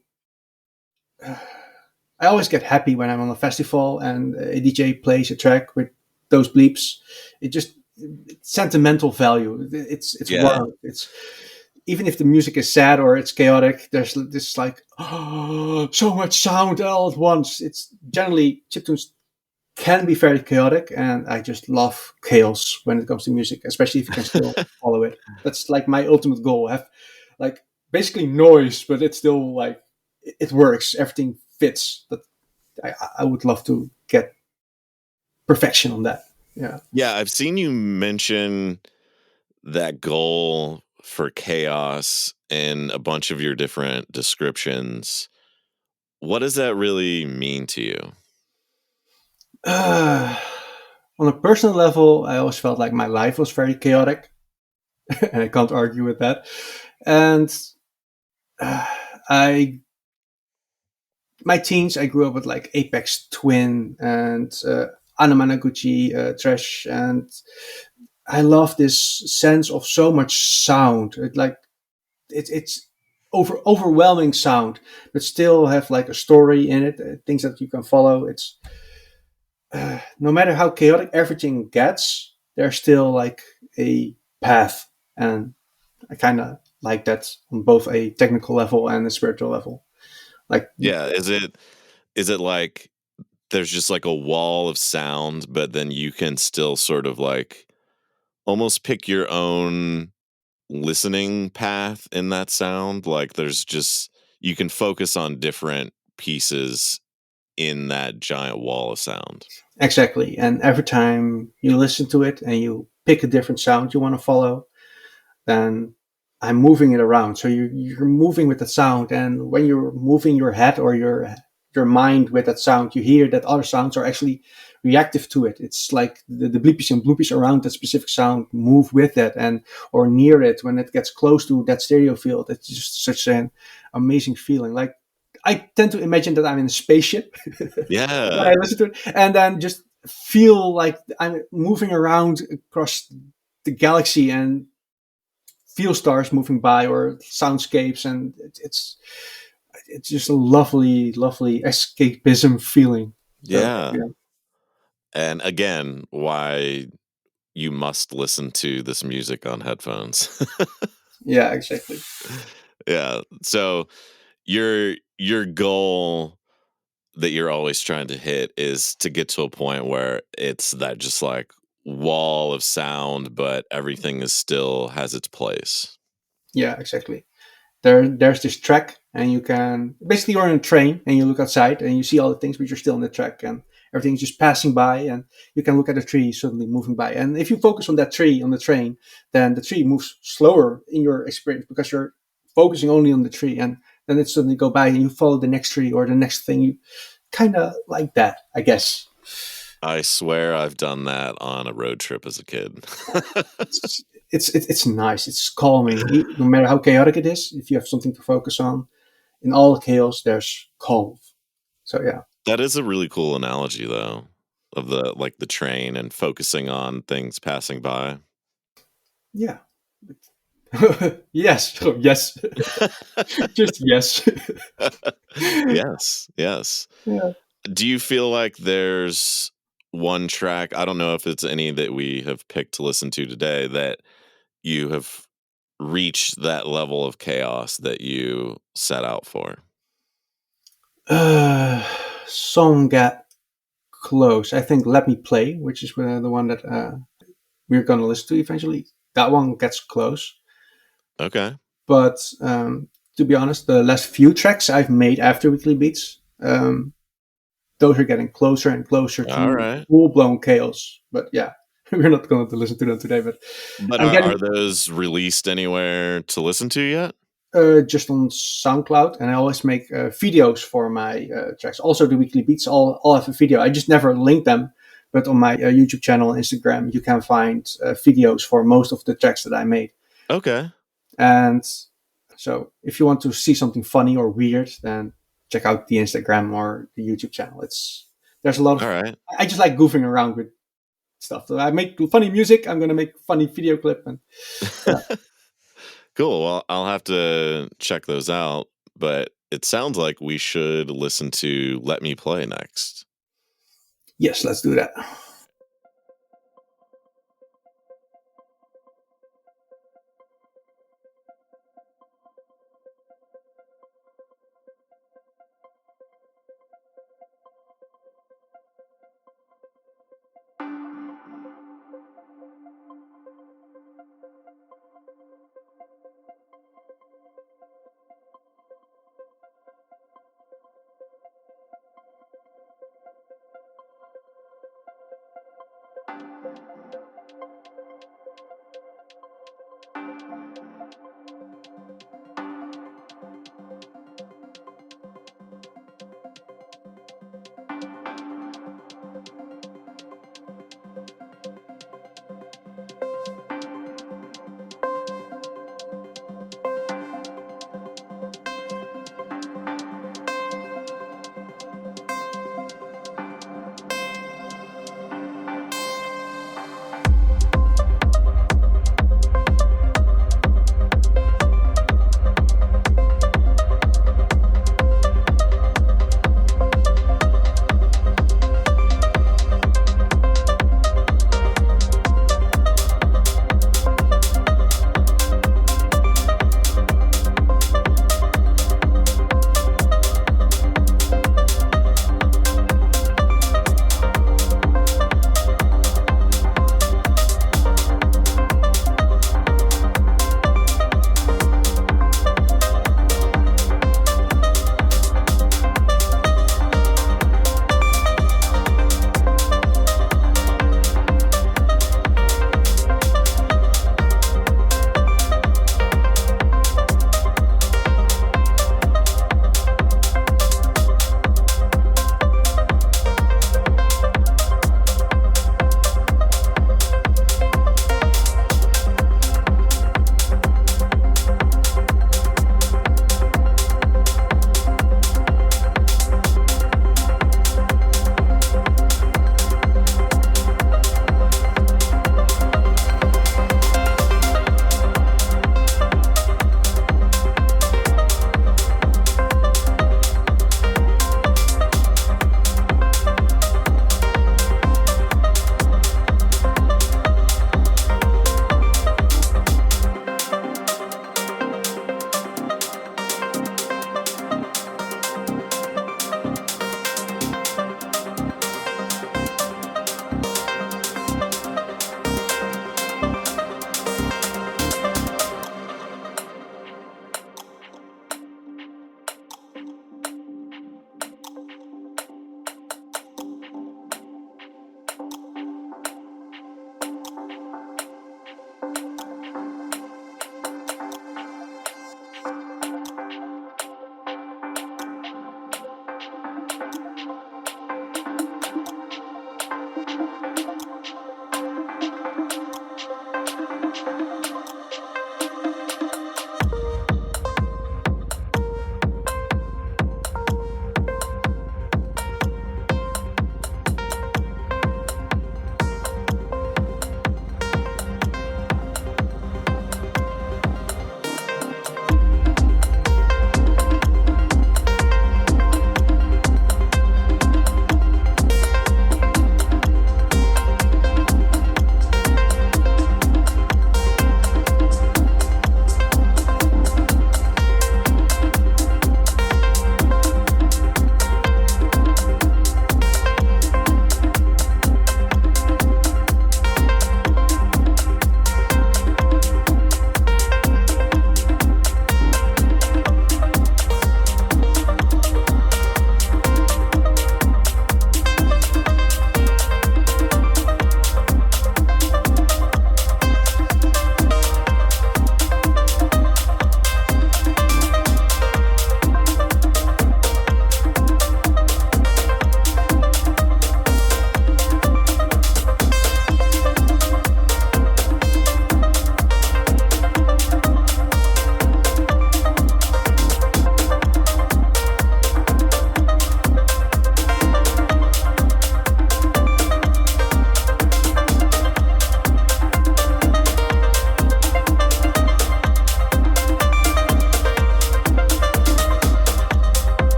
I always get happy when I'm on a festival and a DJ plays a track with those bleeps. It just it's sentimental value. It's Yeah. warm. It's even if the music is sad or it's chaotic. There's this like oh, so much sound all at once. It's generally chiptunes can be very chaotic, and I just love chaos when it comes to music, especially if you can still follow it. That's like my ultimate goal. Have like basically noise, but it's still like it works. Everything fits. But I would love to get perfection on that. Yeah. Yeah, I've seen you mention that goal for chaos in a bunch of your different descriptions. What does that really mean to you? Uh, on a personal level, I always felt like my life was very chaotic, and I can't argue with that. And uh, I my teens, I grew up with like Apex Twin and Anamanaguchi Trash, and I love this sense of so much sound. It's overwhelming sound, but still have like a story in it, things that you can follow. It's no matter how chaotic everything gets, there's still like a path, and I kind of like that on both a technical level and a spiritual level. Like Yeah, is it like there's just like a wall of sound, but then you can still sort of like almost pick your own listening path in that sound? Like there's just you can focus on different pieces in that giant wall of sound. exactly. And every time you listen to it and you pick a different sound you want to follow, then I'm moving it around. So you're moving with the sound, and when you're moving your head or your mind with that sound, you hear that other sounds are actually reactive to it. It's like the bleepies and bloopies around that specific sound move with it and or near it when it gets close to that stereo field. It's just such an amazing feeling. Like I tend to imagine that I'm in a spaceship when Yeah. I listen to it, and then just feel like I'm moving around across the galaxy and feel stars moving by or soundscapes, and it's just a lovely escapism feeling. So Yeah. yeah, And again, why you must listen to this music on headphones. yeah, exactly. Yeah. So your goal that you're always trying to hit is to get to a point where it's that just like wall of sound, but everything is still has its place. Yeah, exactly. There's this track, and you can basically you're on a train and you look outside and you see all the things, but you're still in the track, and everything's just passing by, and you can look at a tree suddenly moving by. And if you focus on that tree on the train, then the tree moves slower in your experience because you're focusing only on the tree, and then it suddenly go by and you follow the next tree or the next thing. You kind of like that, I guess. I swear I've done that on a road trip as a kid. It's nice. It's calming. No matter how chaotic it is, if you have something to focus on, in all chaos, there's calm. So yeah, That is a really cool analogy though, of the train and focusing on things passing by. yeah, yes, oh, yes, just yes. Yes, yes. Yeah. Do you feel like there's one track, I don't know if it's any that we have picked to listen to today, that you have reached that level of chaos that you set out for? Uh, some get close. I think "Let Me Play," which is the one that we're gonna listen to eventually. That one gets close, Okay. but to be honest, the last few tracks I've made after Weekly Beats, those are getting closer and closer All to right. full blown chaos. But yeah, we're not going to listen to them today. But But I'm are getting those released anywhere to listen to yet? just on SoundCloud, and I always make videos for my tracks. Also, the Weekly Beats all have a video. I just never link them, but on my YouTube channel and Instagram, you can find videos for most of the tracks that I made. Okay. And so, if you want to see something funny or weird, then check out the Instagram or the YouTube channel. There's a lot All of right. I just like goofing around with stuff. So I make funny music. I'm gonna make funny video clip, and yeah. Cool. Well, I'll have to check those out, but it sounds like we should listen to Let Me Play next. Yes, let's do that.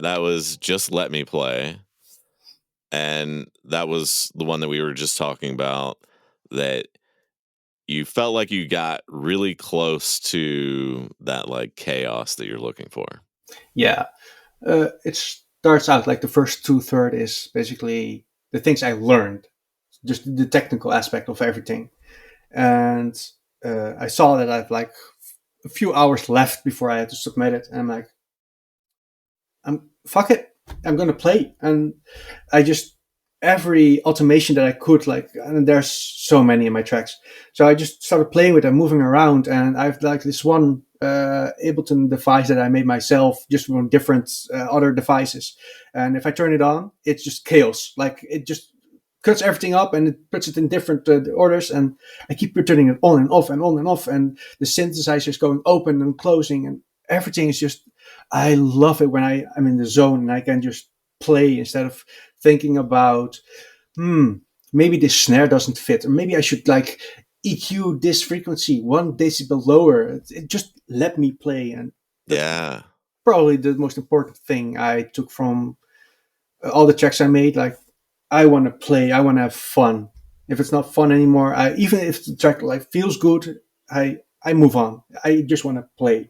that was Just Let Me Play. And that was the one that we were just talking about, that you felt like you got really close to that like chaos that you're looking for. Yeah. It starts out like the first two-thirds is basically the things I learned, just the technical aspect of everything. And I saw that I've like a few hours left before I had to submit it. And I'm like, fuck it. I'm going to play. And I just, every automation that I could, like, and there's so many in my tracks. So I just started playing with them, moving around. And I've like this one Ableton device that I made myself just from different other devices. And if I turn it on, it's just chaos. Like it just cuts everything up and it puts it in different orders. And I keep turning it on and off and on and off. And the synthesizer is going open and closing and everything is just, I love it when I'm in the zone and I can just play instead of thinking about, maybe this snare doesn't fit, or maybe I should like EQ this frequency 1 decibel lower. It just let me play. And Yeah. probably the most important thing I took from all the tracks I made. Like, I want to play, I want to have fun. If it's not fun anymore, even if the track like feels good, I move on. I just want to play.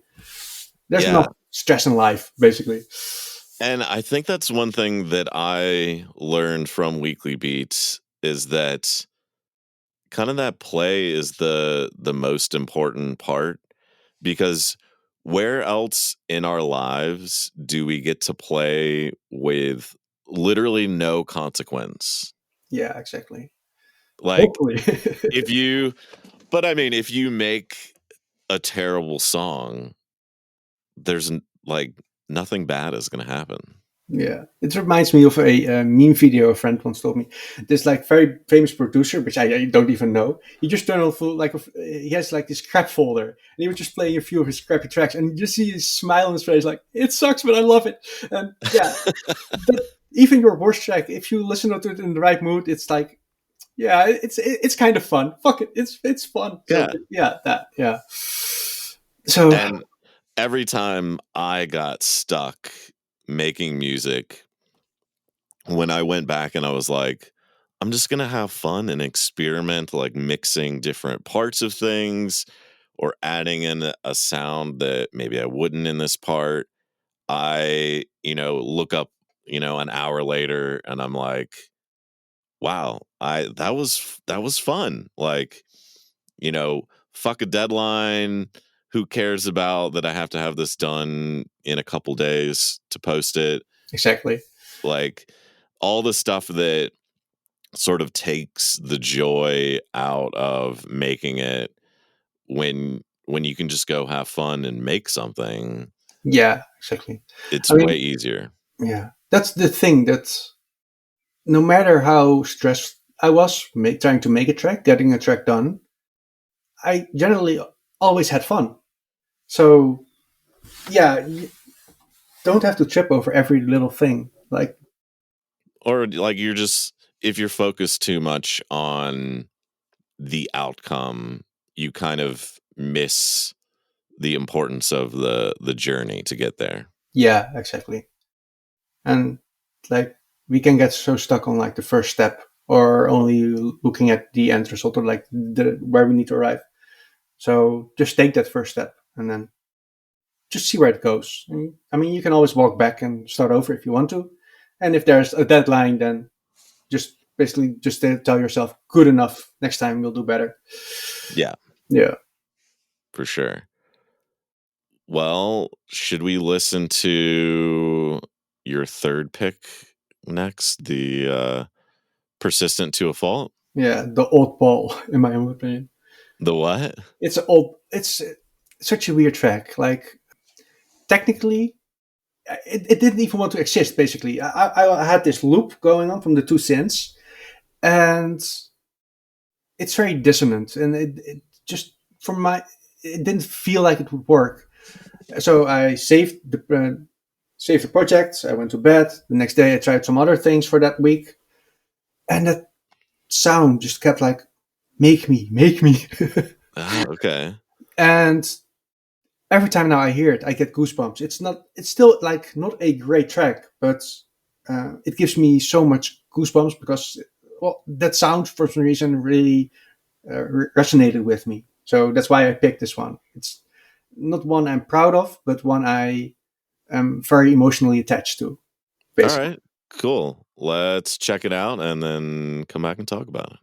There's enough stress in life, basically. And I think that's one thing that I learned from Weekly Beats, is that kind of that play is the most important part, because where else in our lives do we get to play with literally no consequence? Yeah, exactly. Like Hopefully. if you if you make a terrible song, there's like nothing bad is going to happen. Yeah, it reminds me of a meme video a friend once told me. This like very famous producer, which I don't even know. He just turned on full like he has like this crap folder, and he was just playing a few of his crappy tracks, and you just see his smile on his face, like it sucks, but I love it. And yeah, even your worst track, if you listen to it in the right mood, it's like, yeah, it's kind of fun. Fuck it, it's fun. So yeah. So And every time I got stuck making music, when I went back and I was like, I'm just going to have fun and experiment, like mixing different parts of things or adding in a sound that maybe I wouldn't in this part. I, look up, an hour later and I'm like, wow, that was fun. Like, fuck a deadline. Who cares about that I have to have this done in a couple days to post it? exactly. Like all the stuff that sort of takes the joy out of making it, when you can just go have fun and make something. Yeah, exactly. It's I mean, way easier. yeah, that's the thing. That's no matter how stressed I was trying to make a track, getting a track done, I generally always had fun. So yeah, you don't have to trip over every little thing. Like, Or like if you're focused too much on the outcome, you kind of miss the importance of the journey to get there. yeah, exactly. And like we can get so stuck on like the first step or only looking at the end result or like where we need to arrive. So just take that first step and then just see where it goes. I mean, you can always walk back and start over if you want to. And if there's a deadline, then just basically just tell yourself, good enough. Next time you'll do better. Yeah, Yeah. for sure. Well, should we listen to your third pick next? The Persistent to a Fault? Yeah. The old ball, in my own opinion. The what? It's such a weird track. Like, technically, it didn't even want to exist, basically. I had this loop going on from the two synths, and it's very dissonant, and it just it didn't feel like it would work. So I saved the project. I went to bed. The next day, I tried some other things for that week, and that sound just kept like, make me. Oh, okay. And every time now I hear it, I get goosebumps. It's still like not a great track, but it gives me so much goosebumps because, well, that sound for some reason really resonated with me. So that's why I picked this one. It's not one I'm proud of, but one I am very emotionally attached to, All basically. right, cool. Let's check it out and then come back and talk about it.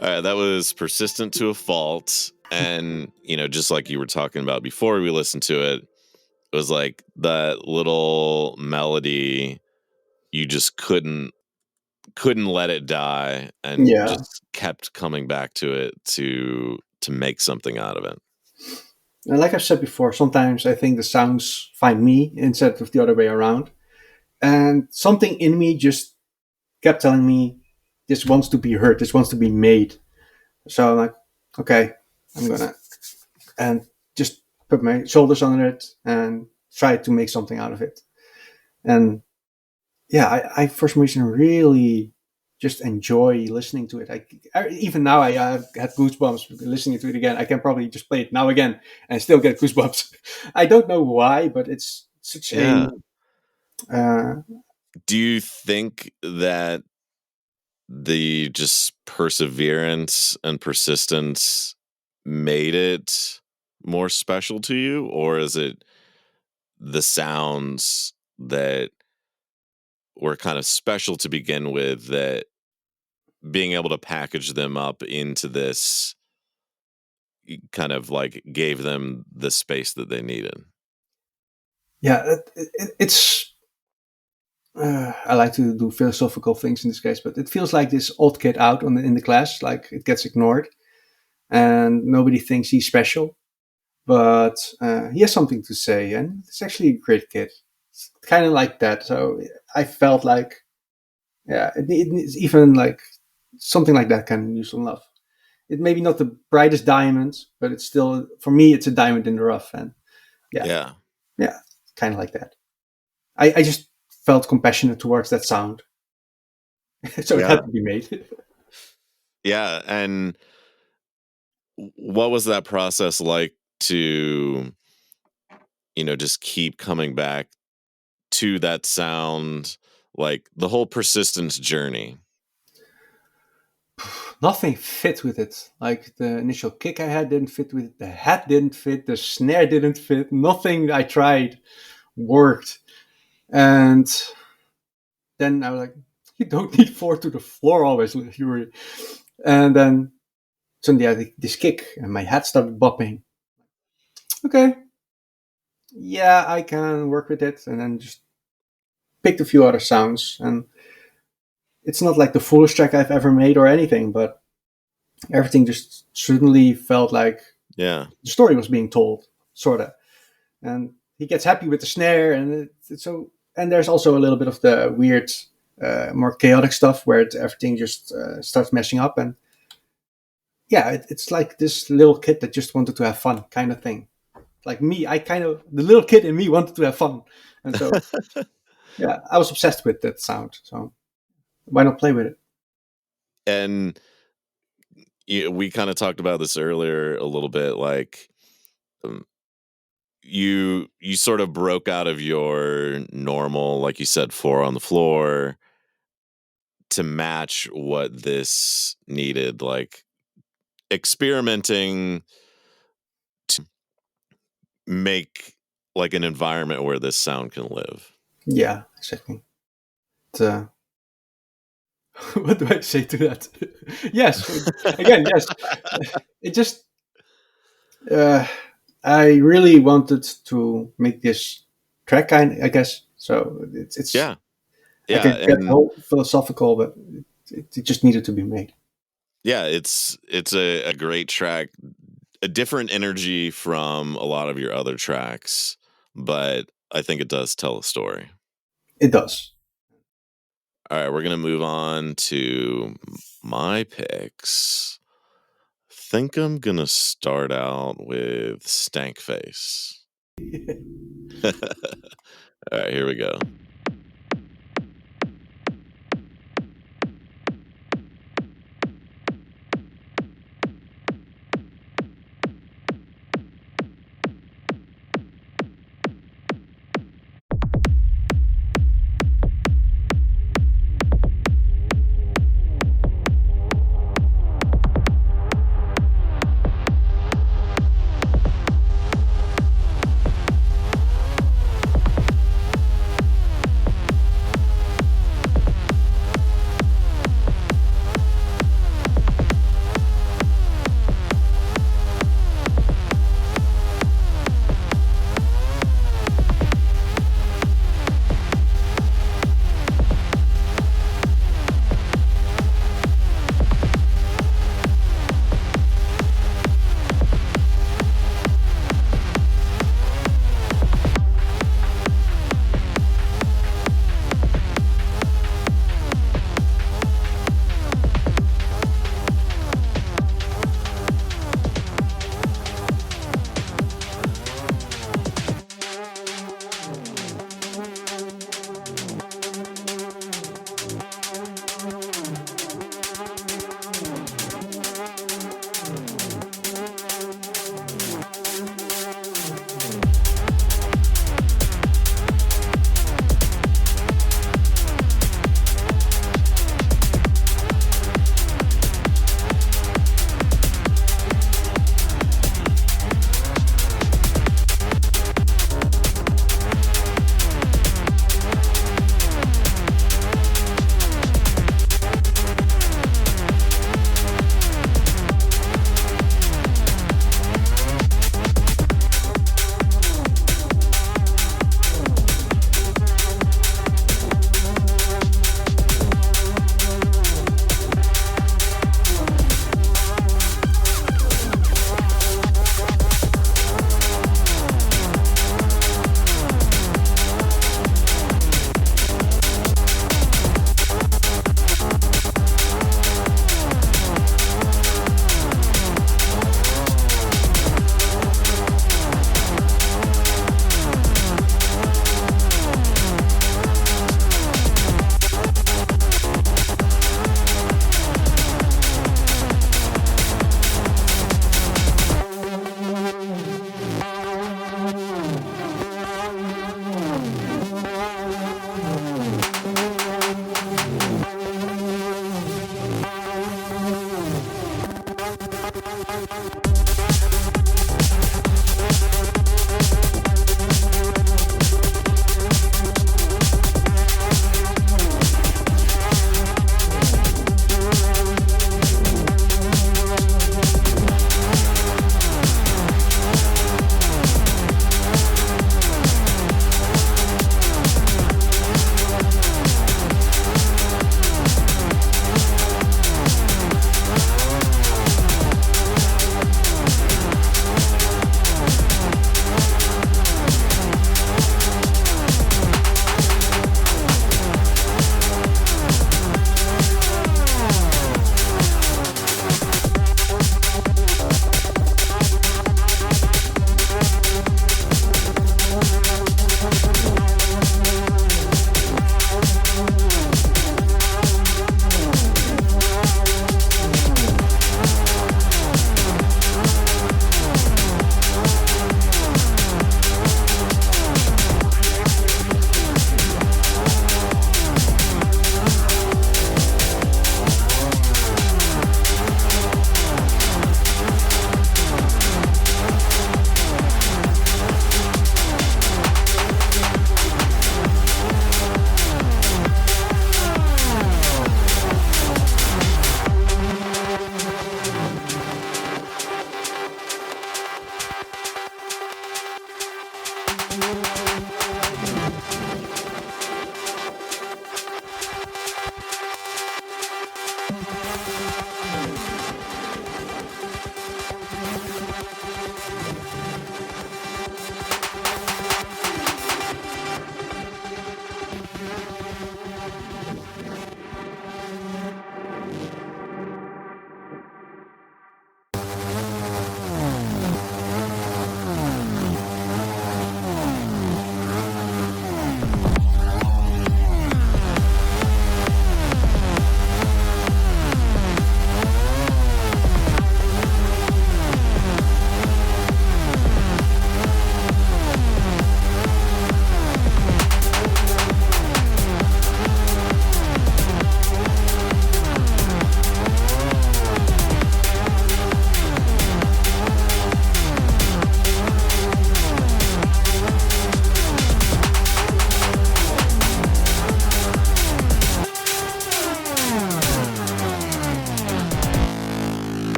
That was Persistent to a Fault. And, just like you were talking about before we listened to it, it was like that little melody. You just couldn't let it die and Yeah. just kept coming back to it to make something out of it. And like I've said before, sometimes I think the sounds find me instead of the other way around. And something in me just kept telling me, this wants to be heard, this wants to be made. So I'm like, okay, I'm gonna, and just put my shoulders on it and try to make something out of it. And yeah, I for some reason really just enjoy listening to it. Even now I had goosebumps listening to it again. I can probably just play it now again and still get goosebumps. I don't know why, but it's such Yeah. uh, Do you think that the just perseverance and persistence made it more special to you, or is it the sounds that were kind of special to begin with that being able to package them up into this kind of like gave them the space that they needed? yeah, it's. I like to do philosophical things in this case, but it feels like this old kid out in the class, like it gets ignored, and nobody thinks he's special, but he has something to say, and it's actually a great kid. It's kind of like that. So I felt like, yeah, it's even like something like that can use some love. It may be not the brightest diamond, but it's still, for me, it's a diamond in the rough, and yeah, Yeah. yeah, kind of like that. I just felt compassionate towards that sound, so it Yeah. had to be made. Yeah. And what was that process like to, just keep coming back to that sound, like the whole persistence journey? Nothing fit with it. Like the initial kick I had didn't fit with it. The hat didn't fit. The snare didn't fit. Nothing I tried worked. And then I was like, you don't need four to the floor always, Yuri. And then suddenly I had this kick and my hat started bopping. Okay, yeah, I can work with it. And then just picked a few other sounds. And it's not like the fullest track I've ever made or anything, but everything just suddenly felt like Yeah. the story was being told, sort of. And he gets happy with the snare, and so. And there's also a little bit of the weird, more chaotic stuff where everything just starts messing up. And yeah, it's like this little kid that just wanted to have fun, kind of thing. Like me, the little kid in me wanted to have fun, and so yeah, I was obsessed with that sound. So why not play with it? And we kind of talked about this earlier a little bit, like um, you sort of broke out of your normal, like you said, four on the floor to match what this needed, like experimenting to make like an environment where this sound can live. Yeah, exactly. What do I say to that? Yes, again, yes. It just uh, I really wanted to make this track, I guess. So it's Yeah. I Yeah. could get And whole philosophical, but it just needed to be made. yeah, it's a great track, a different energy from a lot of your other tracks, but I think it does tell a story. It does. All right, we're gonna move on to my picks. Think I'm gonna start out with Stank Face. All right, here we go.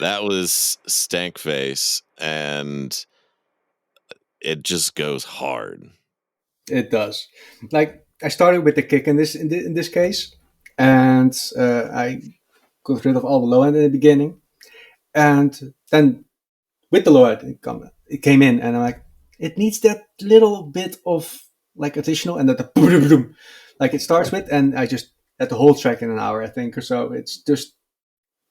That was Stank Face, and it just goes hard. It does. Like I started with the kick in this case, and I got rid of all the low end in the beginning, and then with the low end it came in, and I'm like, it needs that little bit of like additional, and that the boom, boom, like it starts with, and I just had the whole track in an hour, I think, or so. It's just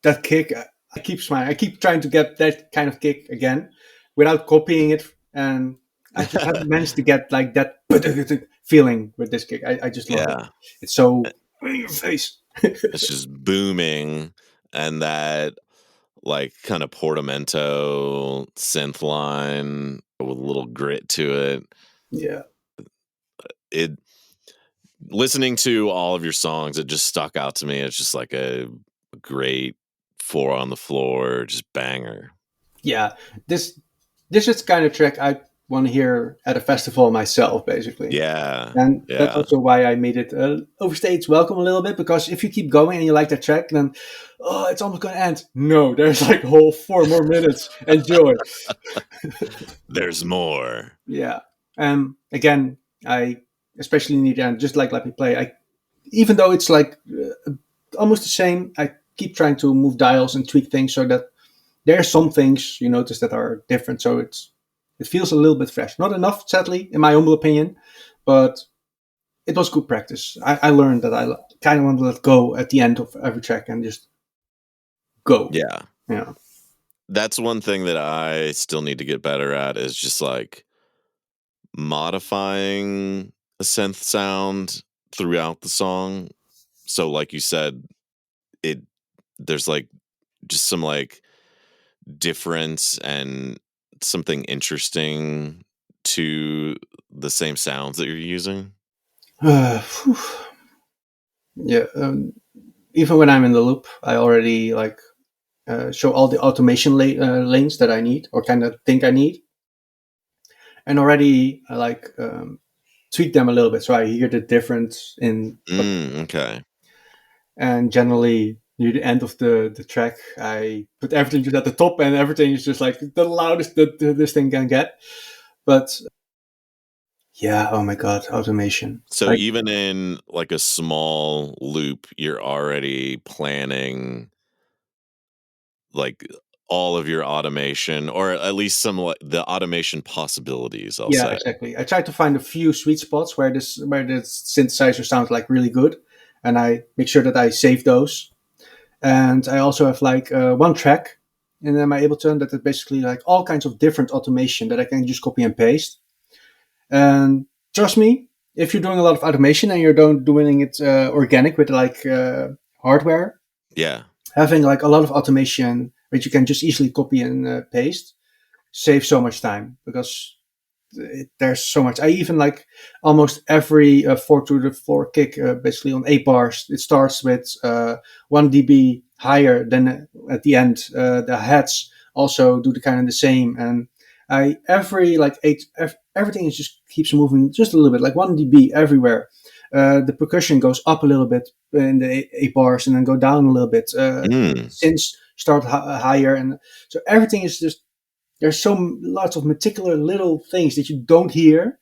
that kick. I keep smiling. I keep trying to get that kind of kick again without copying it, and I just haven't managed to get like that feeling with this kick. I just love it. Yeah. It's so in your face. It's just booming, and that like kind of portamento synth line with a little grit to it. Yeah. It listening to all of your songs, it just stuck out to me. It's just like a great four on the floor, just banger. Yeah. This is kind of track I want to hear at a festival myself, basically. Yeah. And that's Yeah. also why I made it overstay its welcome a little bit, because if you keep going and you like that track, then it's almost going to end. No, there's like a whole 4 more minutes. Enjoy. There's more. Yeah. Again, I especially need and just like Let Me Play. Even though it's like almost the same, I keep trying to move dials and tweak things so that there are some things you notice that are different. So it feels a little bit fresh. Not enough, sadly, in my humble opinion, but it was good practice. I learned that I kind of want to let go at the end of every track and just go. Yeah. Yeah. That's one thing that I still need to get better at is just like modifying a synth sound throughout the song. So like you said, it there's like just some like difference and something interesting to the same sounds that you're using. Phew. Yeah. Even when I'm in the loop, I already like show all the automation lanes that I need or kind of think I need, and already I like tweak them a little bit so I hear the difference in. Okay. And generally near the end of the track, I put everything just at the top, and everything is just like the loudest that this thing can get. But yeah, oh my god, automation! So Like even in like a small loop, you're already planning like all of your automation, or at least some the automation possibilities, I'll yeah, say. exactly. I try to find a few sweet spots where the synthesizer sounds like really good, and I make sure that I save those. And I also have like one track in my Ableton that is basically like all kinds of different automation that I can just copy and paste. And trust me, if you're doing a lot of automation and you're doing it organic with like hardware, Yeah. having like a lot of automation which you can just easily copy and paste saves so much time, because there's so much. I even like almost every 4 to the floor kick, basically on 8 bars. It starts with 1 dB higher than at the end. The heads also do the kind of the same, and I every like everything is just keeps moving just a little bit, like 1 dB everywhere. The percussion goes up a little bit in the 8 bars and then go down a little bit. Mm. Synths start higher, and so everything is just there's so lots of particular little things that you don't hear,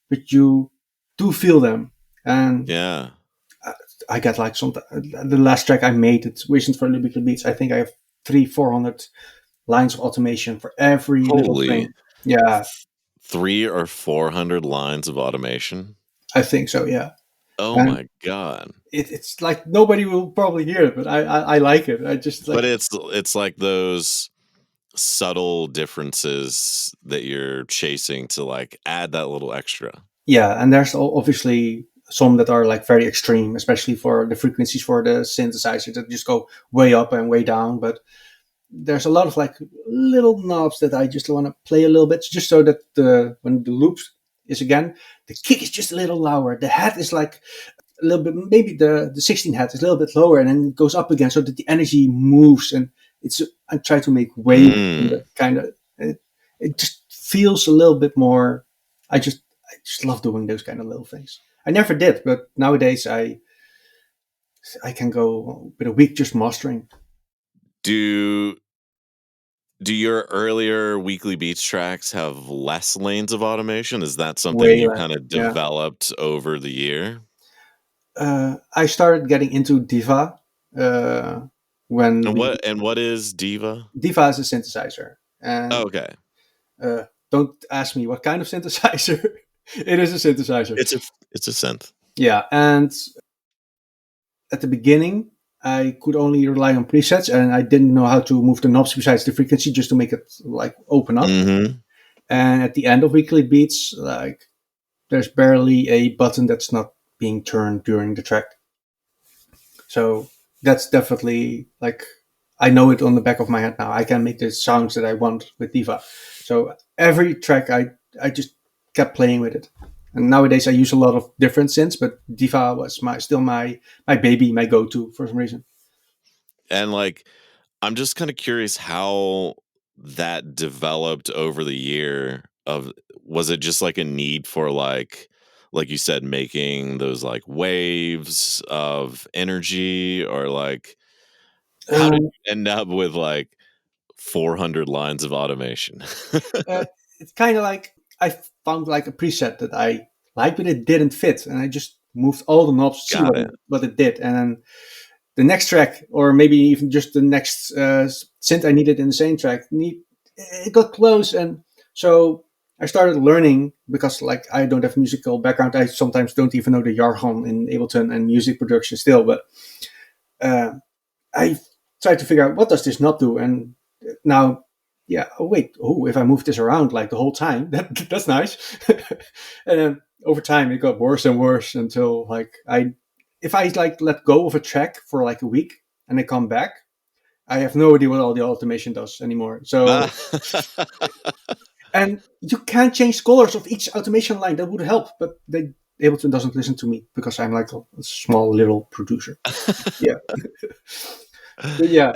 but you do feel them. And Yeah. I got like the last track I made, it's recent for Little Beats. I think I have 300-400 lines of automation for every little Holy thing. Yeah, 300 or 400 lines of automation. I think so. Yeah, Oh and my god. it's like nobody will probably hear it, but I like it. I just But like it's like those subtle differences that you're chasing to like add that little extra. yeah, and there's obviously some that are like very extreme, especially for the frequencies for the synthesizer that just go way up and way down. But there's a lot of like little knobs that I just want to play a little bit, just so that when the loop is again, the kick is just a little lower. The head is like a little bit, maybe the 16 head is a little bit lower, and then it goes up again, so that the energy moves. And I try to make waves in Mm. that kind of. It just feels a little bit more. I just love doing those kind of little things. I never did, but nowadays I can go with a week just mastering. Do Do your earlier weekly beats tracks have less lanes of automation? Is that something Way you less. kind of Yeah. developed over the year? I started getting into Diva when we And what is Diva? Diva is a synthesizer, Oh, and okay. don't ask me what kind of synthesizer. It is a synthesizer. It's a synth. Yeah, and at the beginning, I could only rely on presets, and I didn't know how to move the knobs besides the frequency just to make it like open up. Mhm. And at the end of weekly beats, like there's barely a button that's not being turned during the track. So that's definitely like I know it on the back of my head now. I can make the sounds that I want with Diva. So every track I just kept playing with it. And nowadays I use a lot of different synths, but Diva was my baby, my go to for some reason. And, like, I'm just kinda curious how that developed over the year of was it just, like, a need for, like you said, making those, like, waves of energy or, like, how did Um, you end up with, like, 400 lines of automation? uh, it's kind of like I found like a preset that I liked, but it didn't fit, and I just moved all the knobs to see Got it. what it did, and then the next track, or maybe even just the next synth I needed in the same track, it got close, and so I started learning because like I don't have musical background. I sometimes don't even know the jargon in Ableton and music production still, but uh, I tried to figure out what does this knob do, and now, yeah. Oh wait, oh if I move this around like the whole time, that's nice. And then over time, it got worse and worse until like if I like let go of a track for like a week and I come back, I have no idea what all the automation does anymore. So Ah. and you can change colors of each automation line. That would help, but Ableton doesn't listen to me because I'm like a small little producer. Yeah, but yeah.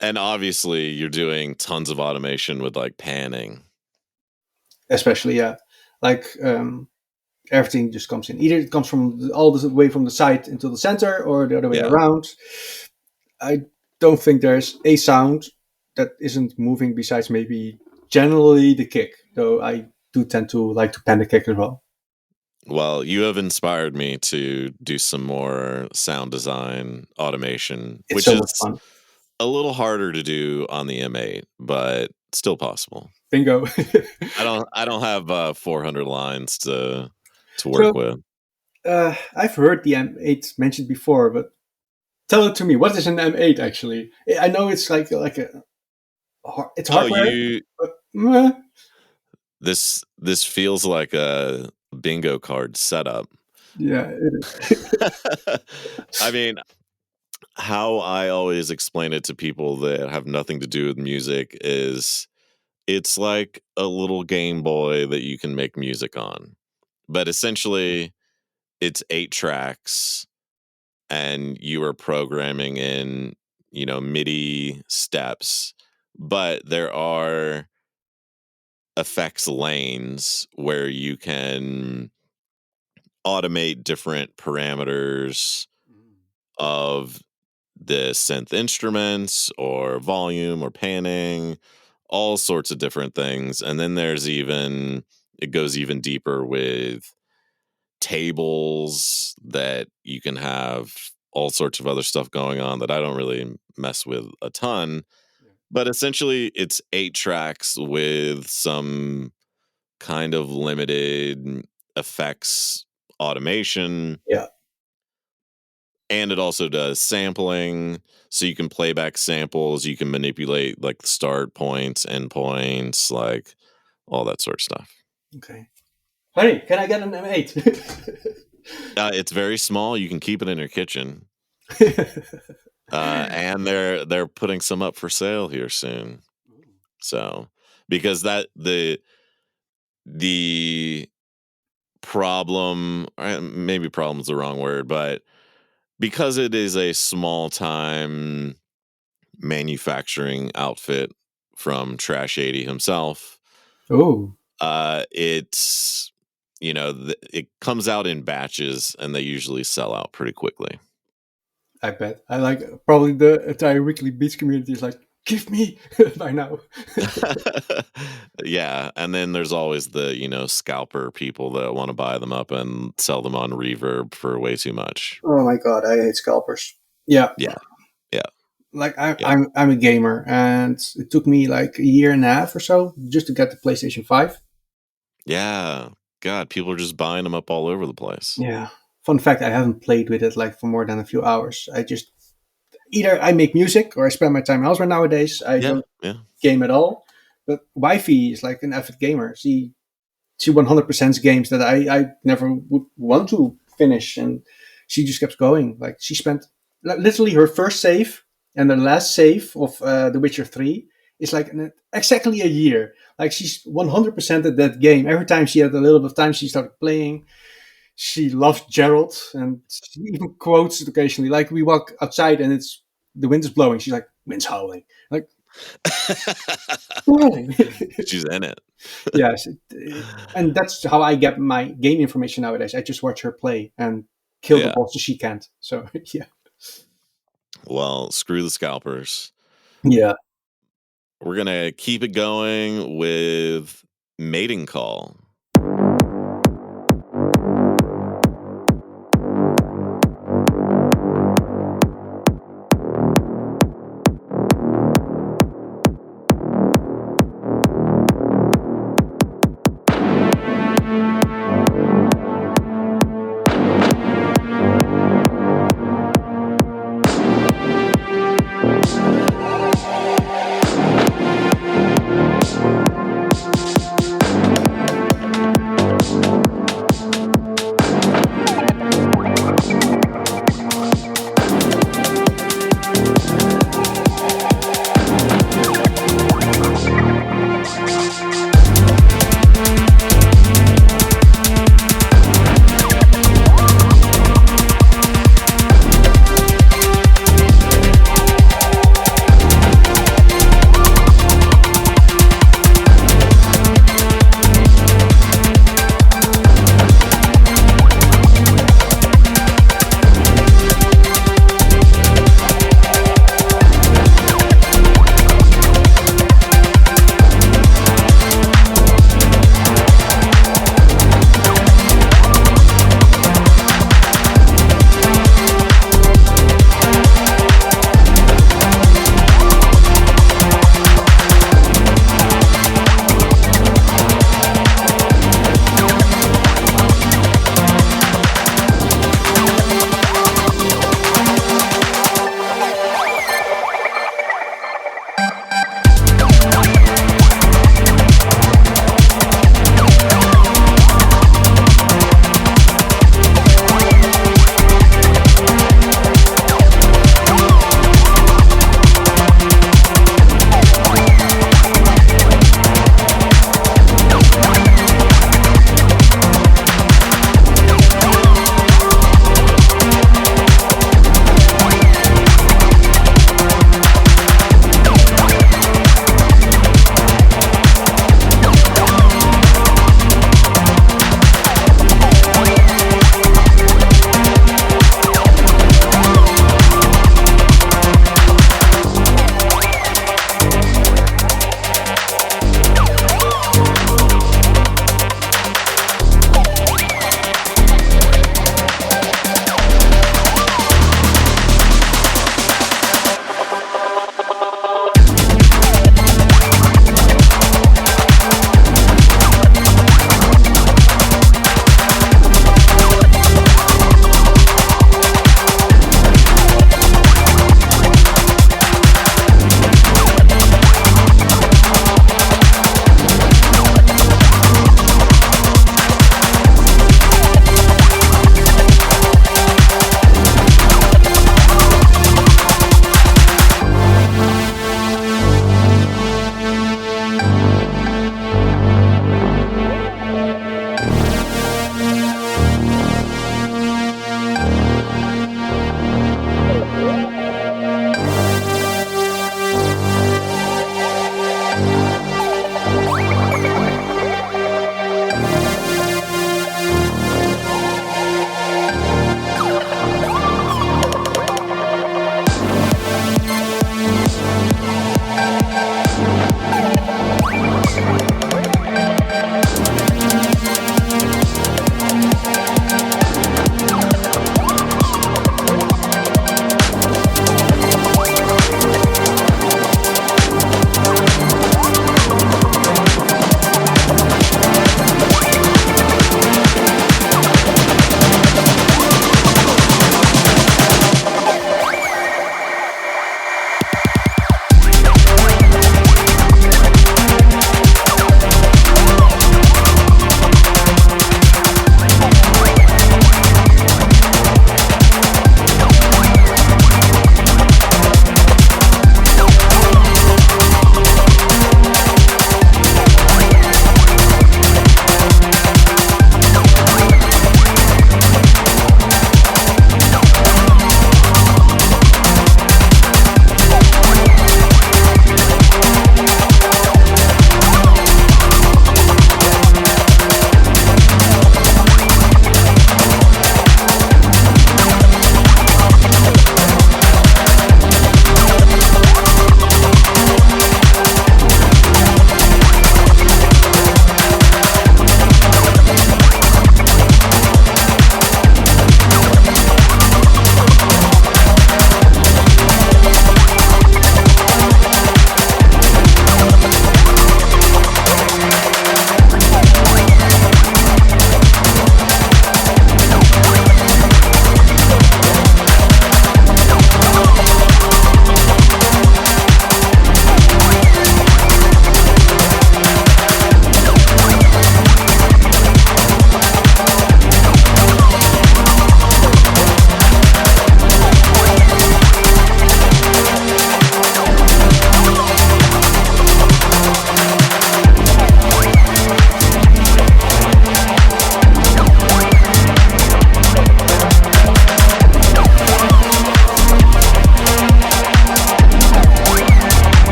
And obviously, you're doing tons of automation with, like, panning. Especially, yeah, like everything just comes in. Either it comes from all the way from the side into the center, or the other way Yeah. around. I don't think there's a sound that isn't moving besides maybe generally the kick. Though I do tend to like to pan the kick as well. Well, you have inspired me to do some more sound design automation, It's which so much is fun. a little harder to do on the M8, but still possible. Bingo. I don't have 400 lines to work So with. I've heard the M8 mentioned before, but tell it to me. What is an M8 actually? I know it's like a it's Oh, hardware, you but meh. this feels like a bingo card setup. Yeah, it is. I mean, how I always explain it to people that have nothing to do with music is it's like a little Game Boy that you can make music on. But essentially, it's 8 tracks and you are programming in, MIDI steps, but there are effects lanes where you can automate different parameters of the synth instruments or volume or panning, all sorts of different things. And then it goes even deeper with tables that you can have all sorts of other stuff going on that I don't really mess with a ton. But essentially, it's 8 tracks with some kind of limited effects automation, Yeah. and it also does sampling, so you can play back samples, you can manipulate like the start points, end points, like all that sort of stuff. Okay. Honey, can I get an M8? It's very small, you can keep it in your kitchen. And they're putting some up for sale here soon. So because the problem, maybe problem's the wrong word, but because it is a small time manufacturing outfit from Trash 80 himself, Oh, it's it comes out in batches and they usually sell out pretty quickly. I bet. I like probably the entire weekly beats community is like, give me by now. Yeah, and then there's always the, scalper people that want to buy them up and sell them on Reverb for way too much. Oh my god, I hate scalpers. Yeah, Yeah, yeah, like yeah. I'm a gamer, and it took me like a year and a half or so just to get the PlayStation 5. Yeah. God, people are just buying them up all over the place. Yeah. Fun fact: I haven't played with it like for more than a few hours. I just either I make music or I spend my time elsewhere nowadays. I Yeah, don't yeah. game at all. But wifey is like an avid gamer. She 100% games that I never would want to finish, and she just kept going. Like she spent literally her first save and the last save of The Witcher 3 is like exactly a year. Like she's 100% at that game. Every time she had a little bit of time, she started playing. She loves Gerald, and she even quotes it occasionally. Like we walk outside and it's the wind is blowing. She's like, "Wind's howling." Like, why? She's in it. Yes, and that's how I get my game information nowadays. I just watch her play and kill the Yeah. bosses she can't. So yeah, Well, screw the scalpers. yeah. We're going to keep it going with Mating Call.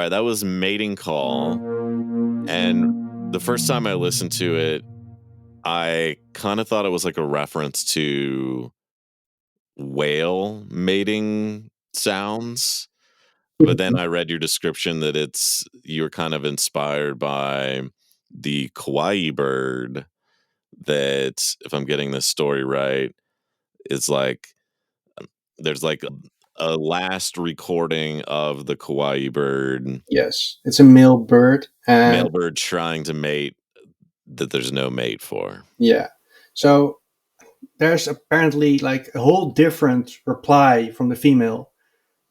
right, that was Mating Call. And the first time I listened to it, I kind of thought it was like a reference to whale mating sounds. But then I read your description that you're kind of inspired by the kawaii bird that, if I'm getting this story right, is like there's like a last recording of the kawaii bird, Yes, it's a male bird, and male bird trying to mate that there's no mate for. yeah. So there's apparently like a whole different reply from the female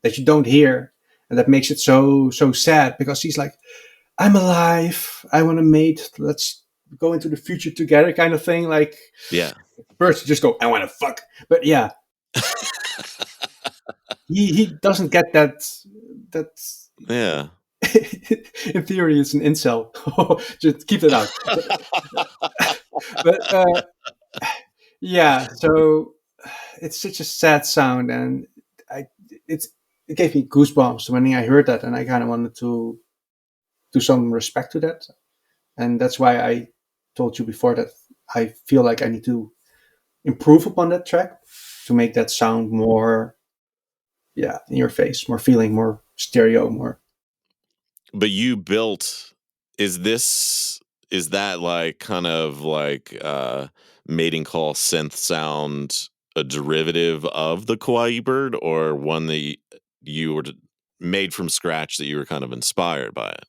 that you don't hear, and that makes it so sad because she's like, "I'm alive. I want to mate. Let's go into the future together," kind of thing. Like, Yeah. birds just go, "I want to fuck," but yeah, he doesn't get that. That's Yeah. in theory, it's an incel. Just keep it out. But yeah, so it's such a sad sound, and it gave me goosebumps when I heard that, and I kind of wanted to do some respect to that, and that's why I told you before that I feel like I need to improve upon that track to make that sound more, yeah, in your face, more feeling, more stereo, more. But you built is that like kind of like mating call synth sound a derivative of the kawaii bird, or one that you were made from scratch that you were kind of inspired by it?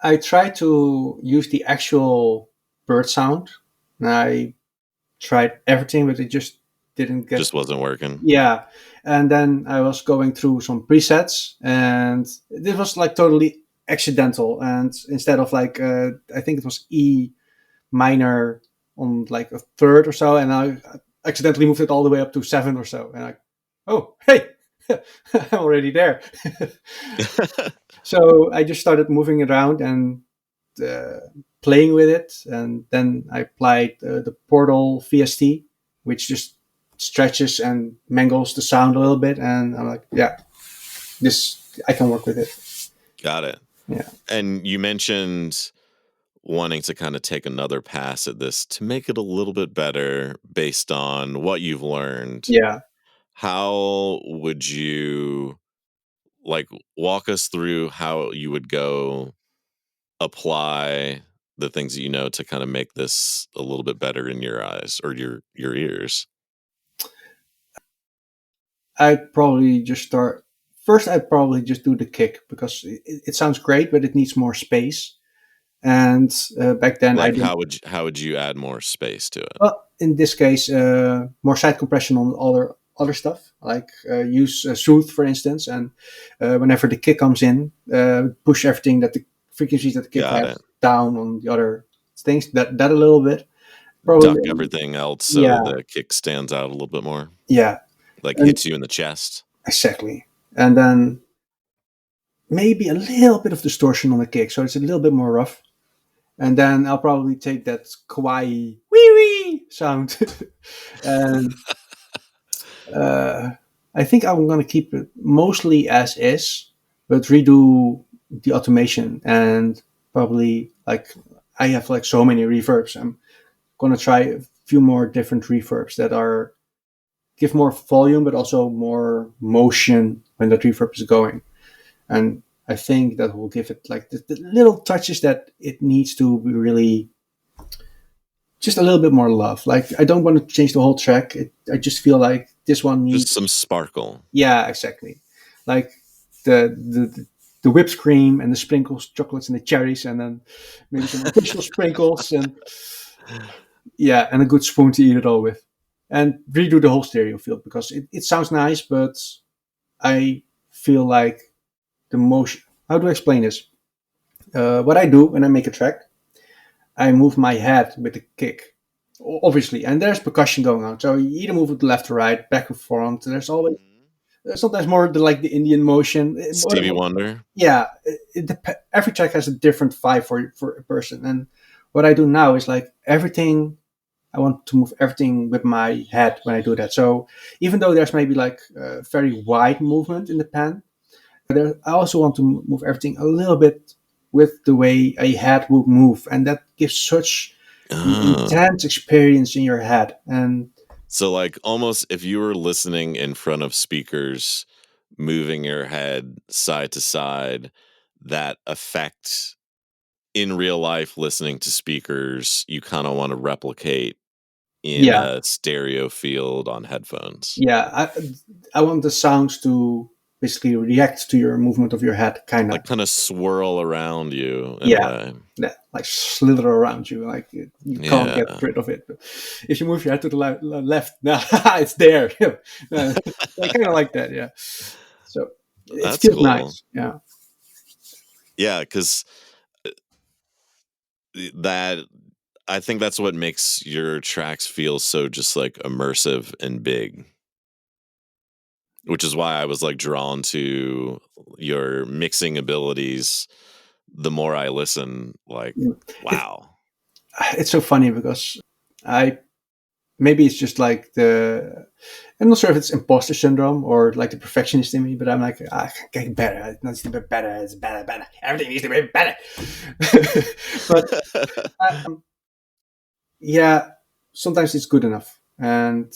I tried to use the actual bird sound, and I tried everything, but it just didn't get. Just wasn't working. Yeah, and then I was going through some presets, and this was like totally accidental. And instead of like, I think it was E minor on like a third or so, and I accidentally moved it all the way up to 7 or so, and I, oh hey, I'm already there. So I just started moving it around and playing with it, and then I applied the Portal VST, which just stretches and mangles the sound a little bit, and I'm like, yeah, this I can work with it. Got it. Yeah. And you mentioned wanting to kind of take another pass at this to make it a little bit better based on what you've learned. Yeah. How would you like walk us through how you would go apply the things that you know to kind of make this a little bit better in your eyes or your ears? I'd probably just start first. I'd probably just do the kick because it sounds great, but it needs more space. And back then, I Like didn't. how would you add more space to it? Well, in this case, more side compression on other stuff, like use Soothe, for instance, and whenever the kick comes in, push everything that the frequencies that the kick Got has it. down on the other things. That a little bit, Duck probably. everything else so Yeah, the kick stands out a little bit more. yeah, Like and hits you in the chest. exactly. And then maybe a little bit of distortion on the kick, so it's a little bit more rough. And then I'll probably take that kawaii wee wee sound, and I think I'm gonna keep it mostly as is, but redo the automation and probably like I have like so many reverbs. I'm gonna try a few more different reverbs that are give more volume but also more motion when the reverb is going, and I think that will give it like the little touches that it needs to be really just a little bit more love. Like I don't want to change the whole track. I just feel like this one needs. Just some sparkle. Yeah, exactly. Like the whipped cream and the sprinkles, chocolates and the cherries, and then maybe some additional sprinkles, and yeah, and a good spoon to eat it all with, and redo the whole stereo field because it sounds nice, but I feel like the motion. How do I explain this? What I do when I make a track, I move my head with the kick, obviously, and there's percussion going on. So you either move it left to right, back and front. There's always sometimes more like the Indian motion. Stevie Wonder. Yeah, every track has a different vibe for a person. And what I do now is like everything. I want to move everything with my head when I do that. So even though there's maybe like a very wide movement in the pen, I also want to move everything a little bit with the way a head would move, and that gives such an Ah. intense experience in your head. And So, like, almost if you were listening in front of speakers, moving your head side to side, that effect in real life listening to speakers, you kinda wanna replicate in yeah, a stereo field on headphones. yeah, I want the sounds to basically react to your movement of your head, kind of. Like, kinda swirl around you in a Yeah, way. that like slither around you, like you can't get Yeah. rid of it. But if you move your head to the left, now it's there. I kind of like that. Yeah, so it That's feels cool. nice. Yeah, Yeah, because that I think that's what makes your tracks feel so just, like, immersive and big, which is why I was, like, drawn to your mixing abilities the more I listen, like, Mm. it, wow. it's so funny because I maybe it's just like I'm not sure if it's imposter syndrome or like the perfectionist in me, but I'm like, I can get better. It needs to be better. It's better, better. Everything needs to be better. But um, yeah, sometimes it's good enough. And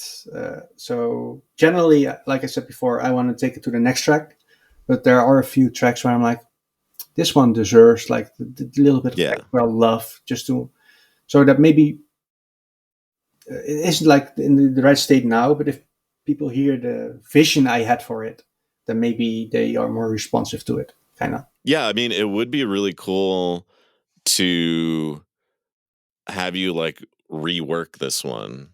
so generally, like I said before, I want to take it to the next track. But there are a few tracks where I'm like, this one deserves like the little bit of Yeah. extra love just to, so that maybe it isn't like in the right state now, but if people hear the vision I had for it, then maybe they are more responsive to it, kind of. Yeah, I mean, it would be really cool to have you, like, rework this one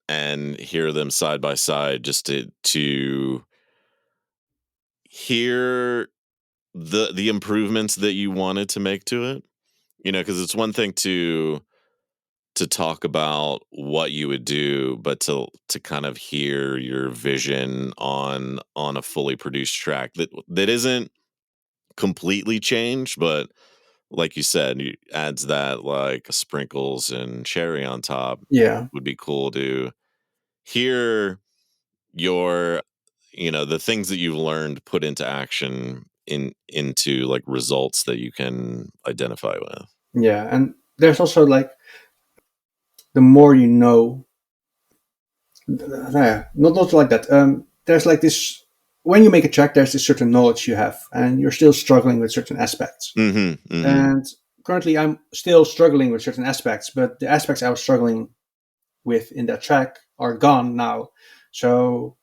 and hear them side by side just to hear the improvements that you wanted to make to it, because it's one thing to talk about what you would do, but to kind of hear your vision on a fully produced track that isn't completely changed, but like you said, adds that like sprinkles and cherry on top. Yeah, Would be cool to hear your the things that you've learned put into action into like results that you can identify with. yeah, and there's also like the more you know, not like that. There's like this when you make a track, there's this certain knowledge you have, and you're still struggling with certain aspects. Mhm, mhm. And currently, I'm still struggling with certain aspects, but the aspects I was struggling with in that track are gone now. So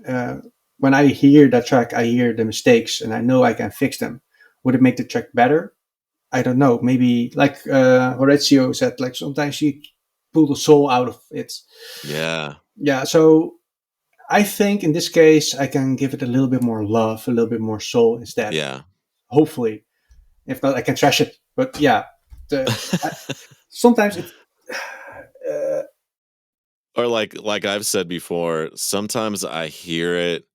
uh, when I hear that track, I hear the mistakes, and I know I can fix them. Would it make the track better? I don't know. Maybe like Horatio said, like sometimes you pull the soul out of it. Yeah, Yeah. So I think in this case, I can give it a little bit more love, a little bit more soul instead. yeah. Hopefully, if not, I can trash it. But yeah, I, sometimes it. Uh, Or like I've said before, sometimes I hear it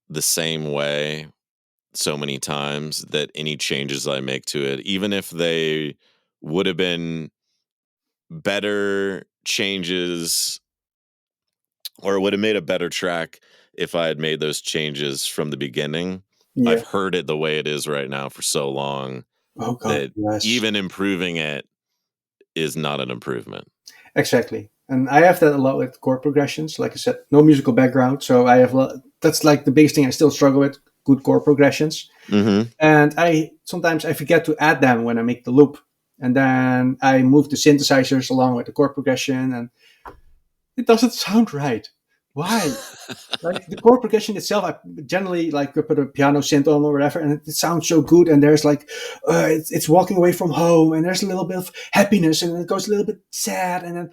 the same way so many times that any changes I make to it, even if they would have been better changes or would have made a better track if I had made those changes from the beginning. yeah. I've heard it the way it is right now for so long Oh God. that Yes. even improving it is not an improvement. Exactly. And I have that a lot with chord progressions. Like I said, no musical background, so I have that's like the biggest thing I still struggle with. Good chord progressions, Mhm. and I sometimes I forget to add them when I make the loop, and then I move the synthesizers along with the chord progression, and it doesn't sound right. Why? Like the chord progression itself, I generally like put a piano synth on or whatever, and it sounds so good. And there's like, it's walking away from home, and there's a little bit of happiness, and it goes a little bit sad, and then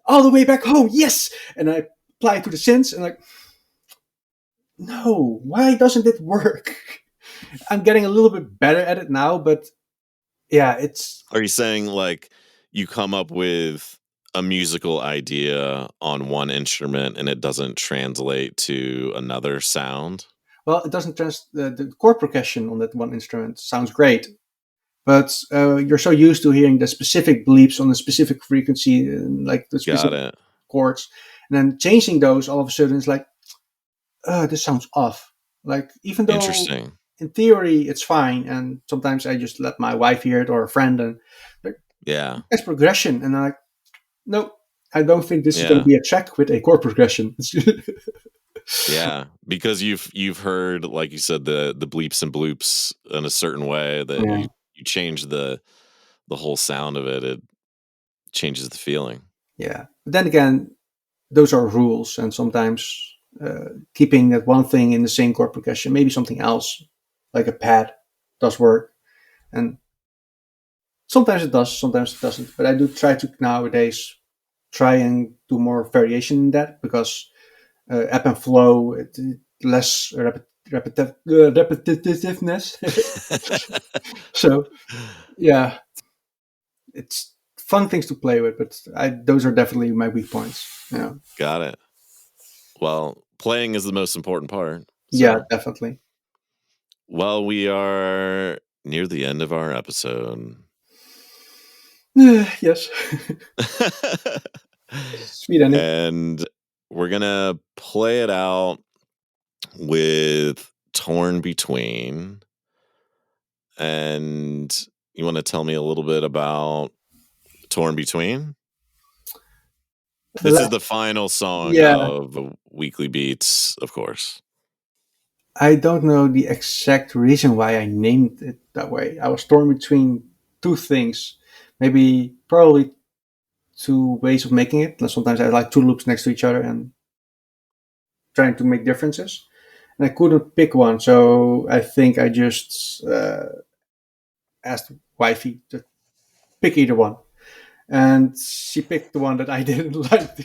all the way back home, yes. And I apply it to the synths, and like, no, why doesn't it work? I'm getting a little bit better at it now, but yeah, it's Are you saying like you come up with a musical idea on one instrument and it doesn't translate to another sound? well, it doesn't trans the chord progression on that one instrument sounds great, but you're so used to hearing the specific bleeps on a specific frequency, like the Got specific it. chords, and then changing those all of a sudden is like, this sounds off. Like even though Interesting. in theory it's fine, and sometimes I just let my wife hear it or a friend, and Yeah. there's progression, and I'm like, no, I don't think this is going to Yeah. be a track with a chord progression. Yeah. Because you've heard, like you said, the bleeps and bloops in a certain way that Yeah, you change the whole sound of it. It changes the feeling. yeah. But then again, those are rules, and sometimes keeping that one thing in the same chord progression, maybe something else like a pad does work, and sometimes it does, sometimes it doesn't. But I do try to nowadays try and do more variation in that, because ebb and flow, less repetitiveness. So yeah, it's fun things to play with, but those are definitely my weak points. Yeah, Got it. Well, playing is the most important part. yeah, So, definitely. well, we are near the end of our episode. Yes, sweet ending. And we're going to play it out with Torn Between. And you want to tell me a little bit about Torn Between? This is the final song Yeah, of Weekly Beats, of course. I don't know the exact reason why I named it that way. I was torn between two things, maybe probably two ways of making it. Sometimes I like two loops next to each other and trying to make differences, and I couldn't pick one, so I think I just asked wifey to pick either one, and she picked the one that I didn't like.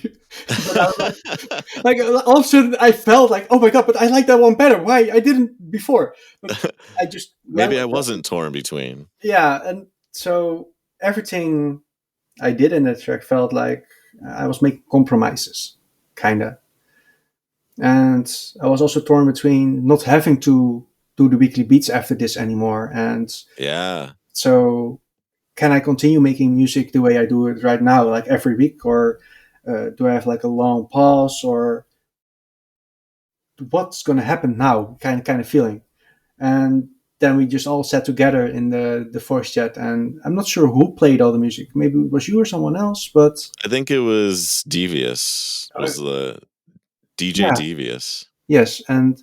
But I was like all of a sudden I felt like, oh my god, but I like that one better. Why I didn't before? But I just went Maybe I with that. wasn't torn between. Yeah, and so everything I did in that track felt like I was making compromises, kinda. And I was also torn between not having to do the weekly beats after this anymore, and Yeah. so can I continue making music the way I do it right now, like every week, or do I have like a long pause, or what's going to happen now? Kind of feeling, and then we just all sat together in the voice chat, and I'm not sure who played all the music. Maybe it was you or someone else, but I think it was Devious. Was the DJ yeah, Devious? yes, and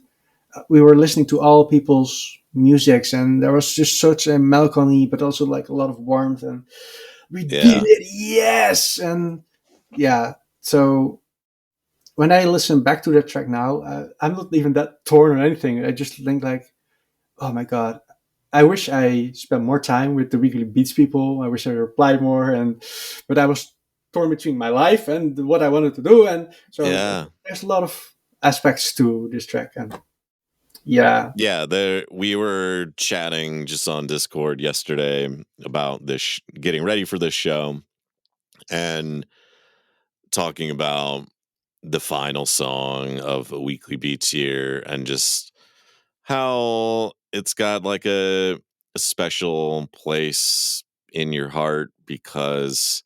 we were listening to all people's musics, and there was just such a melancholy, but also like a lot of warmth, and we did Yeah. it, yes, and yeah. So when I listen back to that track now, I'm not even that torn or anything. I just think like, oh my god, I wish I spent more time with the Weekly Beats people. I wish I replied more, and but I was torn between my life and what I wanted to do, and so Yeah. there's a lot of aspects to this track, and yeah, Yeah, there we were chatting just on Discord yesterday about this getting ready for this show and talking about the final song of a Weekly Beats year and just how it's got like a special place in your heart because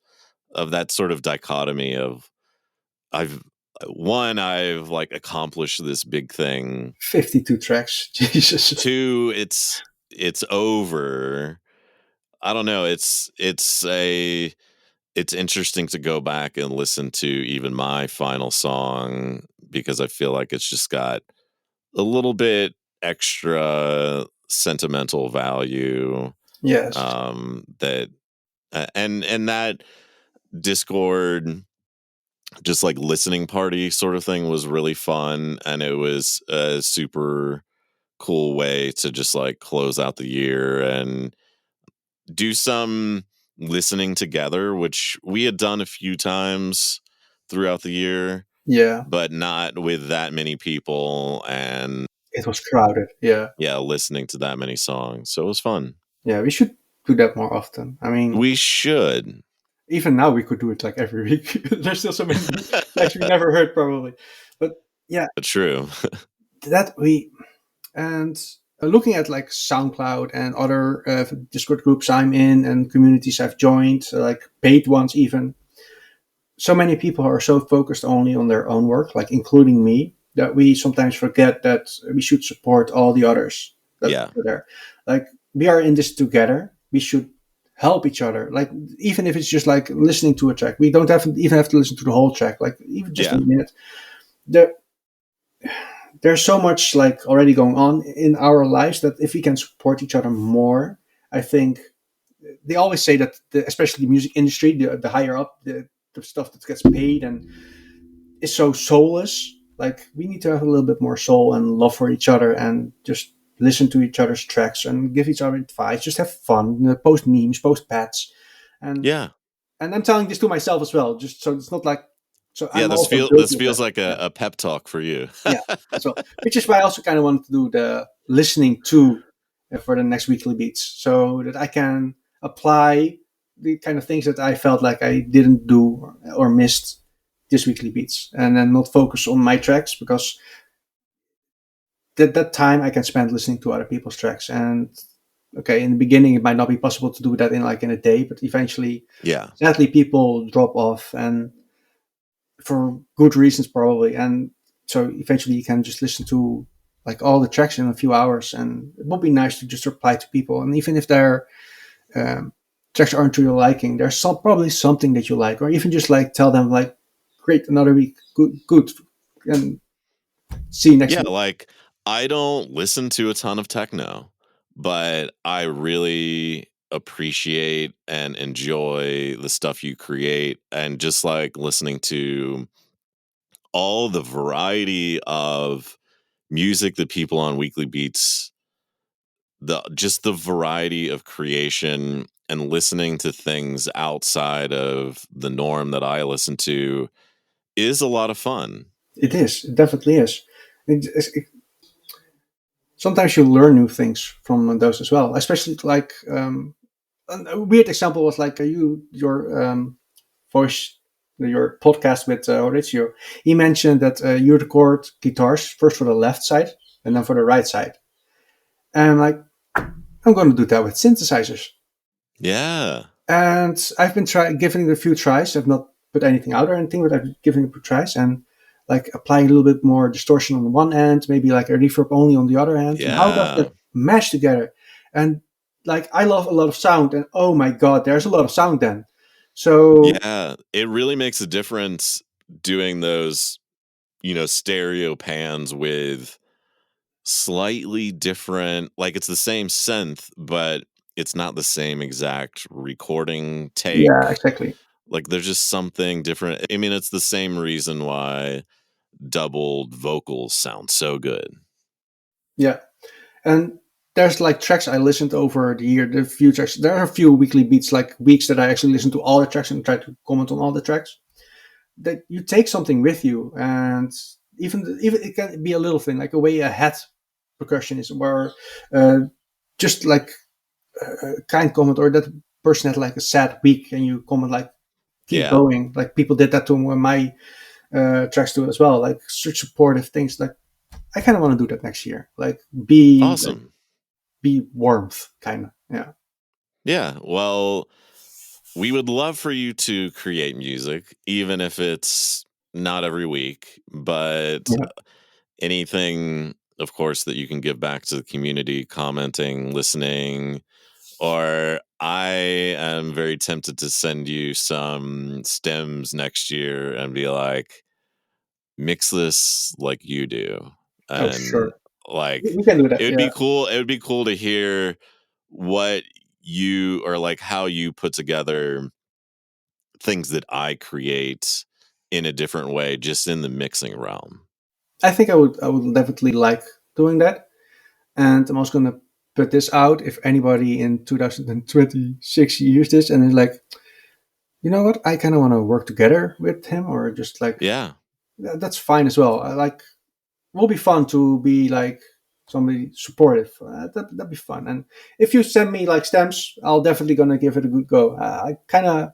of that sort of dichotomy of I've I've like accomplished this big thing. 52 tracks, Jesus. Two, it's over. I don't know. It's interesting to go back and listen to even my final song because I feel like it's just got a little bit extra sentimental value. Yes, That and that Discord just like listening party sort of thing was really fun, and it was a super cool way to just like close out the year and do some listening together, which we had done a few times throughout the year, yeah, but not with that many people and it was crowded. Yeah, yeah, listening to that many songs. So it was fun. yeah, we should do that more often. I mean, We should. even now we could do it like every week. There's still so many tracks we never heard, probably. But yeah, True. that we and looking at like SoundCloud and other Discord groups I'm in and communities I've joined, like paid ones even. So many people are so focused only on their own work, like including me, that we sometimes forget that we should support all the others. that Yeah. are there. Like, we are in this together. We should help each other. Like, even if it's just like listening to a track, we don't even have to listen to the whole track. Like, even just a Yeah. minute. There, there's so much like already going on in our lives that if we can support each other more, I think they always say that, especially the music industry, the higher up, the stuff that gets paid and is so soulless. Like, we need to have a little bit more soul and love for each other, and just listen to each other's tracks and give each other advice. Just have fun. Post memes, post pats, and Yeah. I'm telling this to myself as well. Just so it's not like, so Yeah. I'm also This guilty of that. feels like Yeah, a pep talk for you. yeah. So, which is why I also kind of wanted to do the listening to for the next weekly beats, so that I can apply the kind of things that I felt like I didn't do or missed this weekly beats, and then not focus on my tracks, because that time I can spend listening to other people's tracks. And okay, in the beginning it might not be possible to do that in a day, but eventually, Yeah. sadly, people drop off, and for good reasons probably. And so eventually you can just listen to like all the tracks in a few hours, and it would be nice to just reply to people. And even if their um, tracks aren't to your liking, there's probably something that you like, or even just like tell them like, great, another week, good, and see you next Yeah. week. Like, I don't listen to a ton of techno, but I really appreciate and enjoy the stuff you create, and just like listening to all the variety of music that people on Weekly Beats, the variety of creation, and listening to things outside of the norm that I listen to is a lot of fun. It is, it definitely is. Sometimes you learn new things from those as well, especially like a weird example was like your voice, your podcast with Horatio. He mentioned that you record guitars first for the left side and then for the right side. And I'm like, I'm going to do that with synthesizers. Yeah. And I've been giving it a few tries. I've not put anything out or anything, but I've given it a few tries, and like applying a little bit more distortion on the one end, maybe like a reverb only on the other end. And how does Yeah. that mesh together? And like, I love a lot of sound, and oh my God, there's a lot of sound then. So Yeah. It really makes a difference doing those, stereo pans with slightly different, like it's the same synth, but it's not the same exact recording yeah, take. exactly. Like, there's just something different. I mean, it's the same reason why doubled vocals sound so good. Yeah. And there's like tracks I listened over the year, the few tracks. There are a few weekly beats, like weeks that I actually listen to all the tracks and try to comment on all the tracks. That you take something with you, and even it can be a little thing like a way a hat percussion is, where uh, just like a kind comment, or that person had like a sad week, and you comment like, keep Yeah. going. Like, people did that to my tracks too as well, like such supportive things. Like, I kind of want to do that next year, like Awesome. be warmth, kind of. Yeah. Yeah. Well, we would love for you to create music, even if it's not every week, but Yeah. anything, of course, that you can give back to the community, commenting, listening. Or I am very tempted to send you some stems next year and be like, mix this like you do. Oh, And sure. like, We can do it that. would Yeah. be cool. It would be cool to hear what you, or like how you put together things that I create in a different way, just in the mixing realm. I think I would definitely like doing that. And I'm also going to put this out if anybody in 2026 hears this and is like, you know what, I kind of want to work together with him, or just like, Yeah. that's fine as well. I like, it will be fun to be like somebody supportive. That'd be fun. And if you send me like stems, I'll definitely gonna give it a good go. I kind of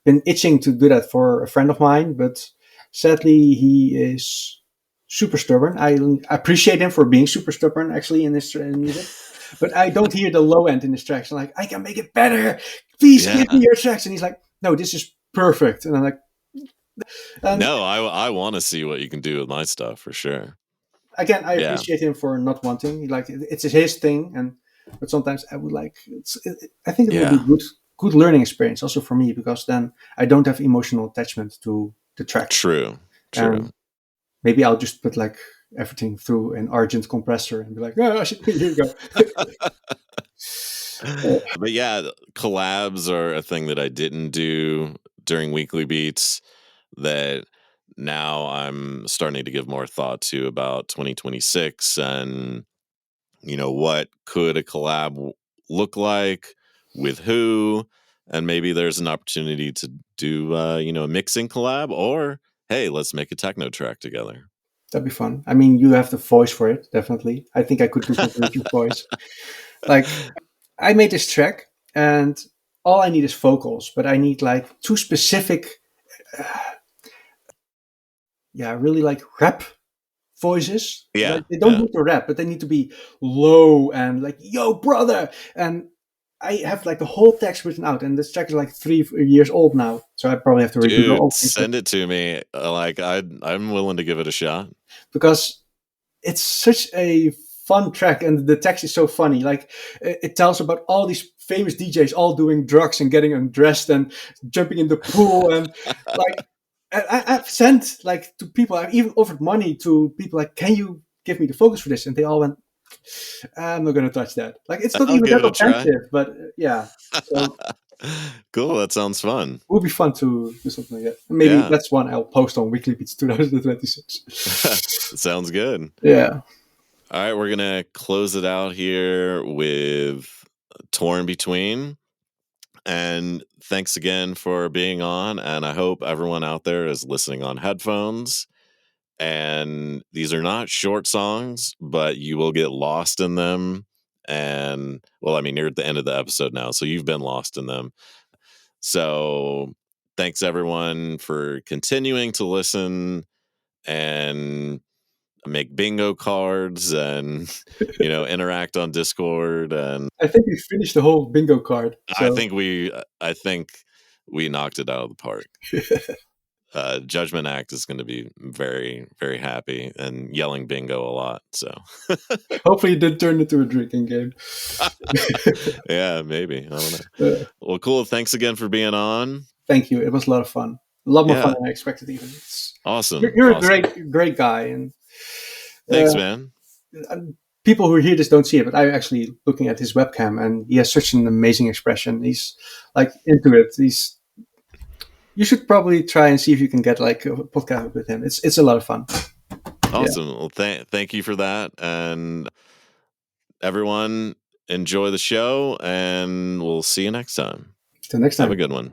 been itching to do that for a friend of mine, but sadly he is super stubborn. I appreciate him for being super stubborn actually in his music, but I don't hear the low end in his tracks. I'm like, I can make it better. Please give me Yeah. your tracks. And he's like, no, this is perfect. And I'm like, and No, I want to see what you can do with my stuff for sure. again, I Yeah. appreciate him for not wanting. Like it's his thing, and but sometimes I would like. I think it will be Yeah. good learning experience also for me because then I don't have emotional attachment to the track, True. True. and maybe I'll just put like everything through an Argent compressor and be like, oh, here you go. But yeah, collabs are a thing that I didn't do during weekly beats that now I'm starting to give more thought to about 2026 and what could a collab look like with who, and maybe there's an opportunity to do a mixing collab, or hey, let's make a techno track together. That'd be fun. I mean, you have the voice for it, definitely. I think I could do something with your voice. Like, I made this track, and all I need is vocals, but I need like two specific, uh, yeah, really like rap voices. Yeah, Like, they don't yeah. need to rap, but they need to be low and like, yo, brother. And I have like the whole text written out, and this track is like 3 years old now, so I probably have to redo the Dude, whole thing. But send it to me. Like I'm willing to give it a shot. because it's such a fun track and the text is so funny, like it tells about all these famous DJs all doing drugs and getting undressed and jumping in the pool, and like I've sent like to people, I've even offered money to people like, can you give me the focus for this, and they all went, I'm not gonna touch that. Like it's not I'll even give that it a try. offensive, but yeah, so Cool, that sounds fun. it would be fun to do something like that. Maybe Yeah. that's one I'll post on Weekly Beats 2026. Sounds good. Yeah, All right, we're gonna close it out here with Torn Between. And thanks again for being on. And I hope everyone out there is listening on headphones. And these are not short songs, but you will get lost in them. And well, I mean, you're at the end of the episode now, so you've been lost in them. So thanks everyone for continuing to listen and make bingo cards and interact on Discord. And I think we finished the whole bingo card. I So think we knocked it out of the park. Judgment Act is going to be very, very happy and yelling bingo a lot. So, hopefully it didn't turn into a drinking game. yeah, maybe. I don't know. Well, cool. Thanks again for being on. Thank you. It was a lot of fun. A lot more fun Yeah. than I expected. Even Awesome. you're a Awesome. great guy, and Thanks, uh, man. people who hear this don't see it, but I'm actually looking at his webcam, and he has such an amazing expression. He's like into it. You should probably try and see if you can get like a podcast with him. It's a lot of fun. Awesome. Well, thank you for that. And everyone, enjoy the show, and we'll see you next time. Till next time. Have a good one.